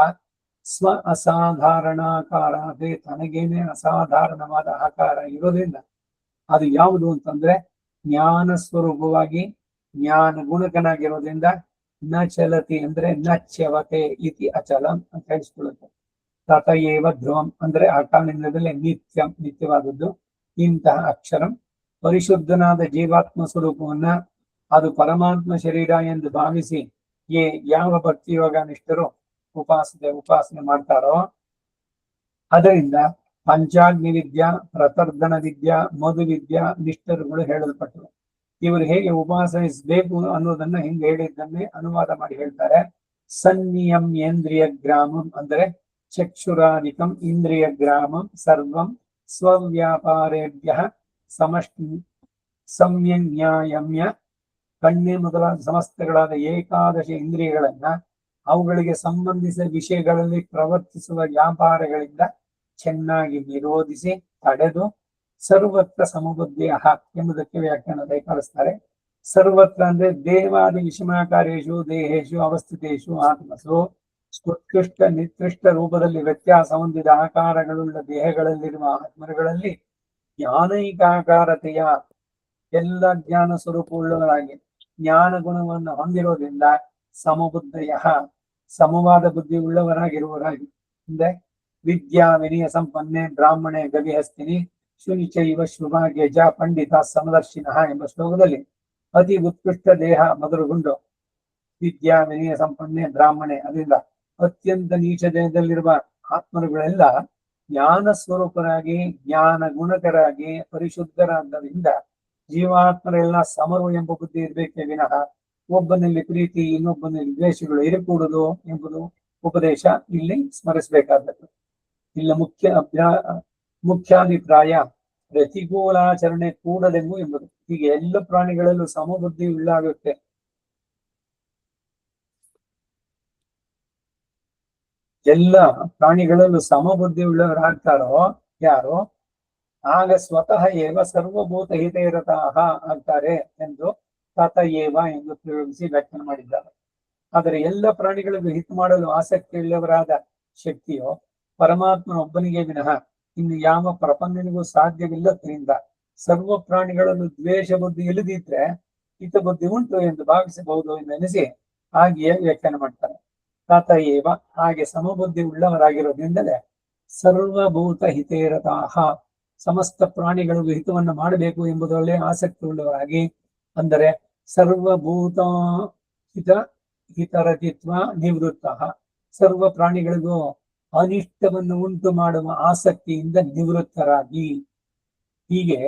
ಸ್ವ ಅಸಾಧಾರಣಾಕಾರ ಅದೇ ತನಗೇನೆ ಅಸಾಧಾರಣವಾದ ಆಕಾರ ಇರೋದ್ರಿಂದ ಅದು ಯಾವುದು ಅಂತಂದ್ರೆ ಜ್ಞಾನ ಸ್ವರೂಪವಾಗಿ ಜ್ಞಾನ ಗುಣಕನಾಗಿರೋದ್ರಿಂದ ನ ಚಲತಿ ಅಂದ್ರೆ ನಚ್ಯವತೆ ಇತಿ ಅಚಲಂ ಅಂತ ಹೇಳಿಸ್ಕೊಳ್ಳುತ್ತೆ. ತಥಯೇವ ಧ್ರುವಂ ಅಂದ್ರೆ ಆ ಕಾಲಿಂದಲೇ ನಿತ್ಯವಾದದ್ದು. ಇಂತಹ ಅಕ್ಷರಂ ಪರಿಶುದ್ಧನಾದ ಜೀವಾತ್ಮ ಸ್ವರೂಪವನ್ನ ಅದು ಪರಮಾತ್ಮ ಶರೀರ ಎಂದು ಭಾವಿಸಿ ಯಾವ ಭಕ್ತಿಯೋಗ ನಿಷ್ಠರು ಉಪಾಸನೆ ಮಾಡ್ತಾರೋ ಅದರಿಂದ ಪಂಚಾಗ್ನಿ ವಿದ್ಯಾ, ಪ್ರತರ್ಧನ ವಿದ್ಯಾ, ಮಧು ವಿದ್ಯಾ ನಿಷ್ಠರುಗಳು ಹೇಳಲ್ಪಟ್ಟರು. ಇವರು ಹೇಗೆ ಉಪಾಸನಿಸಬೇಕು ಅನ್ನೋದನ್ನ ಹಿಂಗೆ ಹೇಳಿದ್ದನ್ನೇ ಅನುವಾದ ಮಾಡಿ ಹೇಳ್ತಾರೆ. ಸನ್ನಿಯಂ ಇಂದ್ರಿಯ ಗ್ರಾಮಂ ಅಂದ್ರೆ ಚಕ್ಷುರಾಧಿಕಂ ಇಂದ್ರಿಯ ಗ್ರಾಮಂ ಸರ್ವಂ ಸ್ವವ್ಯಾಪಾರೇಭ್ಯ ಸಮಷ್ಟಿ ಸಂಯನ್ಯಾಯಮ್ಯ ಕಣ್ಣೆ ಮೊದಲಾದ ಸಮಸ್ತಗಳಾದ ಏಕಾದಶಿ ಇಂದ್ರಿಯಗಳನ್ನ ಅವುಗಳಿಗೆ ಸಂಬಂಧಿಸಿದ ವಿಷಯಗಳಲ್ಲಿ ಪ್ರವರ್ತಿಸುವ ವ್ಯಾಪಾರಗಳಿಂದ ಚೆನ್ನಾಗಿ ನಿರೋಧಿಸಿ ತಡೆದು ಸರ್ವತ್ರ ಸಮಬುದ್ಧಿಯ ಎಂಬುದಕ್ಕೆ ವ್ಯಾಖ್ಯಾನ ಕಳಿಸ್ತಾರೆ. ಸರ್ವತ್ರ ಅಂದ್ರೆ ದೇವಾದಿ ವಿಷಮಾಕಾರೇಶು ದೇಹೇಶು ಅವಸ್ಥಿತೇಶು ಆತ್ಮಸು ಉತ್ಕೃಷ್ಟ ನಿಕೃಷ್ಟ ರೂಪದಲ್ಲಿ ವ್ಯತ್ಯಾಸ ಹೊಂದಿದ ಆಕಾರಗಳುಳ್ಳ ದೇಹಗಳಲ್ಲಿರುವ ಆತ್ಮರುಗಳಲ್ಲಿ ಜ್ಞಾನೈಕಾಕಾರತೆಯ ಎಲ್ಲ ಜ್ಞಾನ ಸ್ವರೂಪವುಳ್ಳವರಾಗಿ ಜ್ಞಾನ ಗುಣವನ್ನು ಹೊಂದಿರೋದ್ರಿಂದ ಸಮಬುದ್ಧಯ ಸಮವಾದ ಬುದ್ಧಿ ಉಳ್ಳವರಾಗಿರುವರಾಗಿ. ಮುಂದೆ ವಿದ್ಯಾ ವಿನಯ ಸಂಪನ್ನೆ ಬ್ರಾಹ್ಮಣೆ ಗವಿಹಸ್ತಿನಿ ಶುನಿಚೈವ ಶುಭಾಗ್ಯಜ ಪಂಡಿತ ಸಮದರ್ಶಿನಃ ಎಂಬ ಶ್ಲೋಕದಲ್ಲಿ ಅತಿ ಉತ್ಕೃಷ್ಟ ದೇಹ ಮೊದಲುಗೊಂಡು ವಿದ್ಯಾ ವಿನಯ ಸಂಪನ್ನೆ ಬ್ರಾಹ್ಮಣೆ ಅದರಿಂದ ಅತ್ಯಂತ ನೀಚ ದೇಹದಲ್ಲಿರುವ ಆತ್ಮರುಗಳೆಲ್ಲ ಜ್ಞಾನ ಸ್ವರೂಪರಾಗಿ ಜ್ಞಾನ ಗುಣಕರಾಗಿ ಪರಿಶುದ್ಧರಾದ್ದರಿಂದ ಜೀವಾತ್ಮರೆಲ್ಲ ಸಮರು ಎಂಬ ಬುದ್ಧಿ ಇರಬೇಕೇ ವಿನಃ ಒಬ್ಬನಲ್ಲಿ ಪ್ರೀತಿ ಇನ್ನೊಬ್ಬನಲ್ಲಿ ದ್ವೇಷಗಳು ಇರಕೂಡದು ಎಂಬುದು ಉಪದೇಶ ಇಲ್ಲಿ ಸ್ಮರಿಸಬೇಕಾದದ್ದು. ಇಲ್ಲ ಮುಖ್ಯಾಭಿಪ್ರಾಯ ಪ್ರತಿಕೂಲಾಚರಣೆ ಕೂಡದೆಂಬು ಎಂಬುದು. ಹೀಗೆ ಎಲ್ಲ ಪ್ರಾಣಿಗಳಲ್ಲೂ ಸಮಬುದ್ಧಿ ಉಳ್ಳಾಗುತ್ತೆ. ಎಲ್ಲ ಪ್ರಾಣಿಗಳಲ್ಲೂ ಸಮಬುದ್ಧಿ ಉಳ್ಳವರಾಗ್ತಾರೋ ಯಾರೋ ಆಗ ಸ್ವತಃ ಏವ ಸರ್ವಭೂತ ಹಿತೈರತಾಹ ಆಗ್ತಾರೆ ಎಂದು ತತ ಏವ ಎಂದು ಪ್ರಯೋಗಿಸಿ ವ್ಯಾಖ್ಯಾನ ಮಾಡಿದ್ದಾರೆ. ಆದರೆ ಎಲ್ಲ ಪ್ರಾಣಿಗಳಿಗೂ ಹಿತ ಮಾಡಲು ಆಸಕ್ತಿ ಉಳ್ಳವರಾದ ಶಕ್ತಿಯು ಪರಮಾತ್ಮನೊಬ್ಬನಿಗೆ ವಿನಃ ಇನ್ನು ಯಾವ ಪ್ರಪಂಚನಿಗೂ ಸಾಧ್ಯವಿಲ್ಲದ್ರಿಂದ ಸರ್ವ ಪ್ರಾಣಿಗಳಲ್ಲೂ ದ್ವೇಷ ಬುದ್ಧಿ ಇಲ್ಲದಿದ್ರೆ ಹಿತ ಬುದ್ಧಿ ಉಂಟು ಎಂದು ಭಾವಿಸಬಹುದು ಎಂದೆನಿಸಿ ಹಾಗೆಯೇ ವ್ಯಾಖ್ಯಾನ ಮಾಡ್ತಾರೆ. ತತ ಏವ ಹಾಗೆ ಸಮಬುದ್ಧಿ ಉಳ್ಳವರಾಗಿರೋದ್ರಿಂದಲೇ ಸರ್ವಭೂತ ಹಿತೇರತಾಹ ಸಮಸ್ತ ಪ್ರಾಣಿಗಳಿಗೂ ಹಿತವನ್ನು ಮಾಡಬೇಕು ಎಂಬುದರಲ್ಲೇ ಆಸಕ್ತಿ ಉಳ್ಳವರಾಗಿ, ಅಂದರೆ ಸರ್ವಭೂತ ಹಿತರತಿತ್ವ ನಿವೃತ್ತ ಸರ್ವ ಪ್ರಾಣಿಗಳಿಗೂ ಅನಿಷ್ಟವನ್ನು ಉಂಟು ಮಾಡುವ ಆಸಕ್ತಿಯಿಂದ ನಿವೃತ್ತರಾಗಿ. ಹೀಗೆ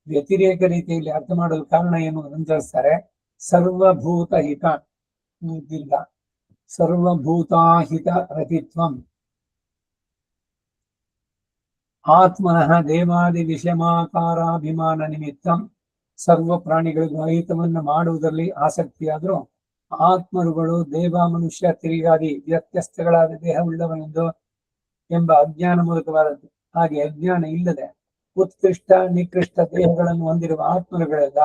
ವ್ಯತಿರೇಕ ರೀತಿಯಲ್ಲಿ ಅರ್ಥ ಮಾಡಲು ಕಾರಣ ಏನು ತಿಳಿಸ್ತಾರೆ. ಸರ್ವಭೂತ ಹಿತ ಇದಿಲ್ಲ, ಸರ್ವಭೂತಾಹಿತ ರತಿತ್ವಂ ಆತ್ಮನಃ ದೇವಾದಿ ವಿಷಮಾಕಾರಾಭಿಮಾನ ನಿಮಿತ್ತಂ. ಸರ್ವ ಪ್ರಾಣಿಗಳಿಗೂ ಅಹಿತವನ್ನು ಮಾಡುವುದರಲ್ಲಿ ಆಸಕ್ತಿಯಾದರೂ ಆತ್ಮರುಗಳು ದೇವ ಮನುಷ್ಯ ತಿರುಗಾದಿ ವ್ಯತ್ಯಸ್ತಗಳಾದ ದೇಹವುಳ್ಳವನೆಂದು ಎಂಬ ಅಜ್ಞಾನ ಮೂಲಕವಾದದ್ದು. ಹಾಗೆ ಅಜ್ಞಾನ ಇಲ್ಲದೆ ಉತ್ಕೃಷ್ಟ ನಿಕೃಷ್ಟ ದೇಹಗಳನ್ನು ಹೊಂದಿರುವ ಆತ್ಮರುಗಳೆಲ್ಲ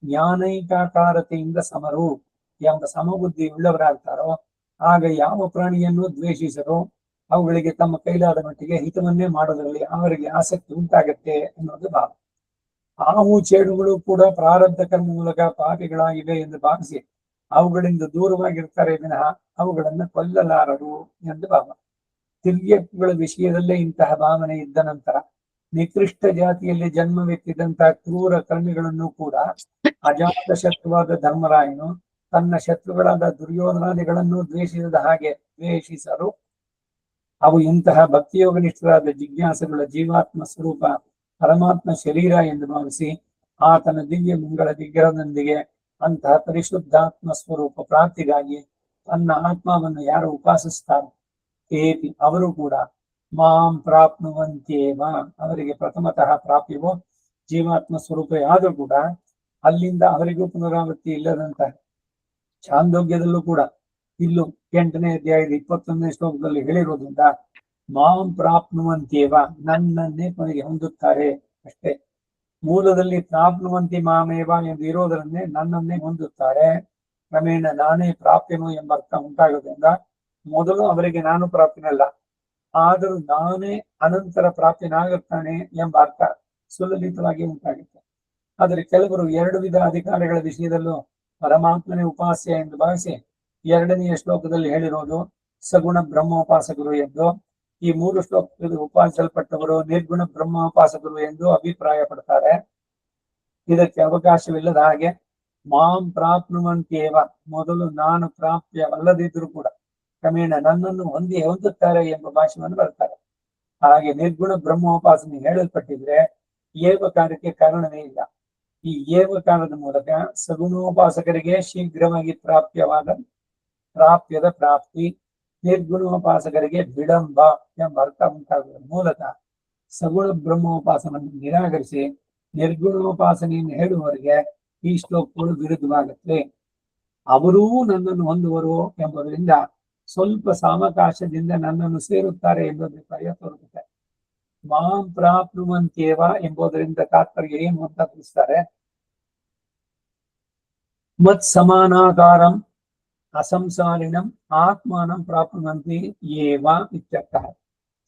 ಜ್ಞಾನೈಕಾಕಾರತೆಯಿಂದ ಸಮರು ಎಂಬ ಸಮಬುದ್ಧಿ ಉಳ್ಳವರಾಗ್ತಾರೋ ಆಗ ಯಾವ ಪ್ರಾಣಿಯನ್ನು ದ್ವೇಷಿಸರು ಅವುಗಳಿಗೆ ತಮ್ಮ ಕೈಲಾದ ಮಟ್ಟಿಗೆ ಹಿತವನ್ನೇ ಮಾಡೋದ್ರಲ್ಲಿ ಅವರಿಗೆ ಆಸಕ್ತಿ ಉಂಟಾಗತ್ತೆ ಅನ್ನೋದು ಭಾವ. ಹಾವು ಚೇಡುಗಳು ಕೂಡ ಪ್ರಾರಬ್ಧ ಕರ್ಮ ಮೂಲಕ ಪಾಪಿಗಳಾಗಿವೆ ಎಂದು ಭಾವಿಸಿ ಅವುಗಳಿಂದ ದೂರವಾಗಿರ್ತಾರೆ ವಿನಃ ಅವುಗಳನ್ನು ಕೊಲ್ಲಲಾರರು ಎಂದು ಭಾವ. ತಿರ್ಯಕಗಳ ವಿಷಯದಲ್ಲೇ ಇಂತಹ ಭಾವನೆ ಇದ್ದ ನಂತರ ನಿಕೃಷ್ಟ ಜಾತಿಯಲ್ಲಿ ಜನ್ಮವೆತ್ತಿದಂತಹ ಕ್ರೂರ ಕರ್ಮಿಗಳನ್ನು ಕೂಡ ಅಜಾತ ಶತ್ರುವಾದ ಧರ್ಮರಾಯನು ತನ್ನ ಶತ್ರುಗಳಾದ ದುರ್ಯೋಧನಾದಿಗಳನ್ನು ದ್ವೇಷಿಸದ ಹಾಗೆ ದ್ವೇಷಿಸರು. ಅವು ಇಂತಹ ಭಕ್ತಿಯೋಗನಿಷ್ಠರಾದ ಜಿಜ್ಞಾಸಗಳ ಜೀವಾತ್ಮ ಸ್ವರೂಪ ಪರಮಾತ್ಮ ಶರೀರ ಎಂದು ಭಾವಿಸಿ ಆತನ ದಿವ್ಯ ಮಂಗಳ ವಿಗ್ರಹದೊಂದಿಗೆ ಅಂತಹ ಪರಿಶುದ್ಧಾತ್ಮ ಸ್ವರೂಪ ಪ್ರಾಪ್ತಿಗಾಗಿ ತನ್ನ ಆತ್ಮವನ್ನು ಯಾರು ಉಪಾಸಿಸ್ತಾರೋ ಏತಿ ಅವರು ಕೂಡ ಮಾಂ ಪ್ರಾಪ್ನುವಂತೇವ ಅವರಿಗೆ ಪ್ರಥಮತಃ ಪ್ರಾಪ್ಯವೋ ಜೀವಾತ್ಮ ಸ್ವರೂಪ ಆದರೂ ಕೂಡ ಅಲ್ಲಿಂದ ಅವರಿಗೂ ಪುನರಾವೃತ್ತಿ ಇಲ್ಲದಂತಹ ಚಾಂದೋಗ್ಯದಲ್ಲೂ ಕೂಡ ಇಲ್ಲೂ 8ನೇ ಅಧ್ಯಾಯದ 21ನೇ ಶ್ಲೋಕದಲ್ಲಿ ಹೇಳಿರೋದ್ರಿಂದ ಮಾಂ ಪ್ರಾಪ್ನುವಂತೇವ ನನ್ನನ್ನೇ ಕೊನೆಗೆ ಹೊಂದುತ್ತಾರೆ ಅಷ್ಟೇ. ಮೂಲದಲ್ಲಿ ಪ್ರಾಪ್ನುವಂತಿ ಮಾಮೇವ ಎಂದು ಇರೋದರನ್ನೇ ನನ್ನನ್ನೇ ಹೊಂದುತ್ತಾರೆ. ಕ್ರಮೇಣ ನಾನೇ ಪ್ರಾಪ್ಯನು ಎಂಬ ಅರ್ಥ ಉಂಟಾಗೋದ್ರಿಂದ ಮೊದಲು ಅವರಿಗೆ ನಾನು ಪ್ರಾಪ್ಯನಲ್ಲ, ಆದರೂ ನಾನೇ ಅನಂತರ ಪ್ರಾಪ್ಯನಾಗುತ್ತಾನೆ ಎಂಬ ಅರ್ಥ ಸುಲಲಿತವಾಗಿ ಉಂಟಾಗುತ್ತೆ. ಆದರೆ ಕೆಲವರು 2 ವಿಧ ಅಧಿಕಾರಿಗಳ ವಿಷಯದಲ್ಲೂ ಪರಮಾತ್ಮನೇ ಉಪಾಸ್ಯ ಎಂದು ಭಾವಿಸಿ 2ನೆಯ ಶ್ಲೋಕದಲ್ಲಿ ಹೇಳಿರೋದು ಸಗುಣ ಬ್ರಹ್ಮೋಪಾಸಕರು ಎಂದು, ಈ 3 ಶ್ಲೋಕದಲ್ಲಿ ಉಪಾಸಿಸಲ್ಪಟ್ಟವರು ನಿರ್ಗುಣ ಬ್ರಹ್ಮೋಪಾಸಕರು ಎಂದು ಅಭಿಪ್ರಾಯ ಪಡ್ತಾರೆ. ಇದಕ್ಕೆ ಅವಕಾಶವಿಲ್ಲದ ಹಾಗೆ ಮಾಂ ಪ್ರಾಪ್ನುವಂತೇವ ಮೊದಲು ನಾನು ಪ್ರಾಪ್ಯವಲ್ಲದಿದ್ರೂ ಕೂಡ ಕ್ರಮೇಣ ನನ್ನನ್ನು ಹೊಂದುತ್ತಾರೆ ಎಂಬ ಭಾಷೆಯನ್ನು ಬರ್ತಾರೆ. ಹಾಗೆ ನಿರ್ಗುಣ ಬ್ರಹ್ಮೋಪಾಸನೆ ಹೇಳಲ್ಪಟ್ಟಿದ್ರೆ ಏವಕಾರಕ್ಕೆ ಕಾರಣವೇ ಇಲ್ಲ. ಈ ಏವಕಾರದ ಮೂಲಕ ಸಗುಣೋಪಾಸಕರಿಗೆ ಶೀಘ್ರವಾಗಿ ಪ್ರಾಪ್ಯದ ಪ್ರಾಪ್ತಿ, ನಿರ್ಗುಣೋಪಾಸಕರಿಗೆ ವಿಳಂಬ ಎಂಬ ಅರ್ಥ ಉಂಟಾಗುವ ಮೂಲಕ ಸಗುಣ ಬ್ರಹ್ಮೋಪಾಸನವನ್ನು ನಿರಾಕರಿಸಿ ನಿರ್ಗುಣೋಪಾಸನೆಯನ್ನು ಹೇಳುವವರಿಗೆ ಈ ಶ್ಲೋಕಗಳು ವಿರುದ್ಧವಾಗುತ್ತೆ. ಅವರೂ ನನ್ನನ್ನು ಹೊಂದುವರು ಎಂಬುದರಿಂದ ಸ್ವಲ್ಪ ಸಾವಕಾಶದಿಂದ ನನ್ನನ್ನು ಸೇರುತ್ತಾರೆ ಎಂಬ ಅಭಿಪ್ರಾಯ ತೋರುತ್ತದೆ. ಮಾಂ ಪ್ರಾಪ್ನುವಂತೇವ ಎಂಬುದರಿಂದ ತಾತ್ಪರ್ಯ ಏನು ಅಂತ ತಿಳಿಸ್ತಾರೆ. ಮತ್ ಸಮಾನಾಕಾರಂ ಅಸಂಸಾರಿಣಂ ಆತ್ಮಾನಂ ಪ್ರಾಪ್ನುವಂತಿ ಏವ ಇತ್ಯರ್ಥಃ.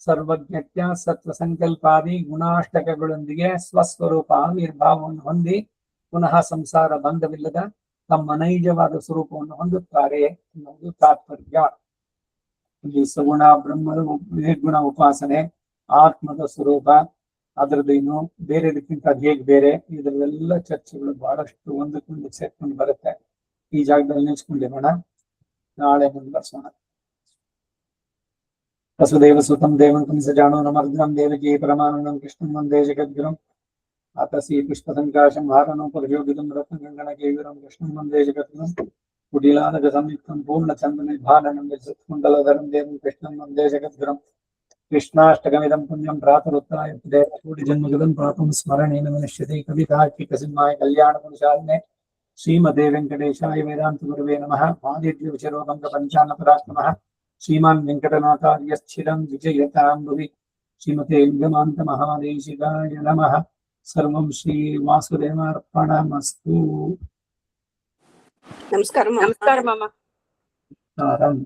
ಸರ್ವಜ್ಞತ್ಯ ಸತ್ವ ಸಂಕಲ್ಪಾದಿ ಗುಣಾಷ್ಟಕಗಳೊಂದಿಗೆ ಸ್ವಸ್ವರೂಪ ಆವಿರ್ಭಾವವನ್ನು ಹೊಂದಿ ಪುನಃ ಸಂಸಾರ ಬಂಧವಿಲ್ಲದ ತಮ್ಮ ನೈಜವಾದ ಸ್ವರೂಪವನ್ನು ಹೊಂದುತ್ತಾರೆ ಎನ್ನುವುದು ತಾತ್ಪರ್ಯ. ಇಲ್ಲಿ ಸಗುಣ ಬ್ರಹ್ಮ ನಿರ್ಗುಣ ಉಪಾಸನೆ, ಆತ್ಮದ ಸ್ವರೂಪ, ಅದರದ್ದು ಇನ್ನು ಬೇರೆದಕ್ಕಿಂತ ಹೇಗೆ ಬೇರೆ, ಇದರಲ್ಲೆಲ್ಲ ಚರ್ಚೆಗಳು ಬಹಳಷ್ಟು ಒಂದಕ್ಕೊಂದು ಸೇರ್ಕೊಂಡು ಬರುತ್ತೆ. ಈ ಜಾಗದಲ್ಲಿ ನಿಲ್ಸ್ಕೊಂಡಿರೋಣ, ನಾಳೆ ಮುಂದುವರ್ಸೋಣ. ವಸುದೇವ ಸುತಂ ದೇವಂ ಕಂಸಜಾಣೋ ನಮರ್ದ್ರಂ ದೇವಕೀ ಪರಮಾನಂದಂ ಕೃಷ್ಣಂ ವಂದೇ ಜಗದ್ಗುರುಂ ಆತಸಿ ಪುಷ್ಪಸಂಕಾಶಂ ಹಾರನಂ ಪರಯೋಗಿದಂ ರತ್ನಗಂಗಣಕೇವಿರಂ ಕೃಷ್ಣಂ ವಂದೇ ಜಗದ್ಗುರುಂ ಕುಟಿಲಾನಗ ಸಂಯುಕ್ತಂ ಪೂರ್ಣಚಂದ್ರನಿರ್ಭಾನನಂ ವಿದ್ಯುತ್ಕುಂಡಲಧರಂ ದೇವಂ ಕೃಷ್ಣಂ ವಂದೇ ಜಗದ್ಗುರುಂ ಕೃಷ್ಣಾಷ್ಟಕಮಿದಂ ಪುಣ್ಯಂ ಪ್ರಾತರುತ್ಥಾಯ ಕೋಟಿ ಜನ್ಮಗದಂ ಪಾಪಂ ಸ್ಮರಣೇನ ವಿನಶ್ಯತೆ. ಕವಿತಾರ್ಕಿಕಸಿಂಹಾಯ ಕಲ್ಯಾಣಗುಣಶಾಲಿನೇ ಶ್ರೀಮತೆ ವೆಂಕಟೇಶಾಯ ವೇದಾಂತ ಗುರವೇ ನಮಃ. ಮಾದಿದ್ಯ ವಿಚರೋಭಂಗ ಪಂಚಾನ್ನ ಪರಾಕ್ರಮಃ ಶ್ರೀಮಾನ್ ವೆಂಕಟನಾಥಾರ್ಯಶ್ಚಿರಂ ವಿಜಯತಾಂ ಭುವಿ. ಶ್ರೀಮತೆ ಲಿಂಗಮಾಂತ ಮಹಾದೇಶಿಕಾಯ ನಮಃ. ಸರ್ವಂ ಶ್ರೀ ವಾಸುದೇವಾರ್ಪಣಮಸ್ತು. ನಮಸ್ಕಾರ ಮಾಮ. ಆರಾಮ್.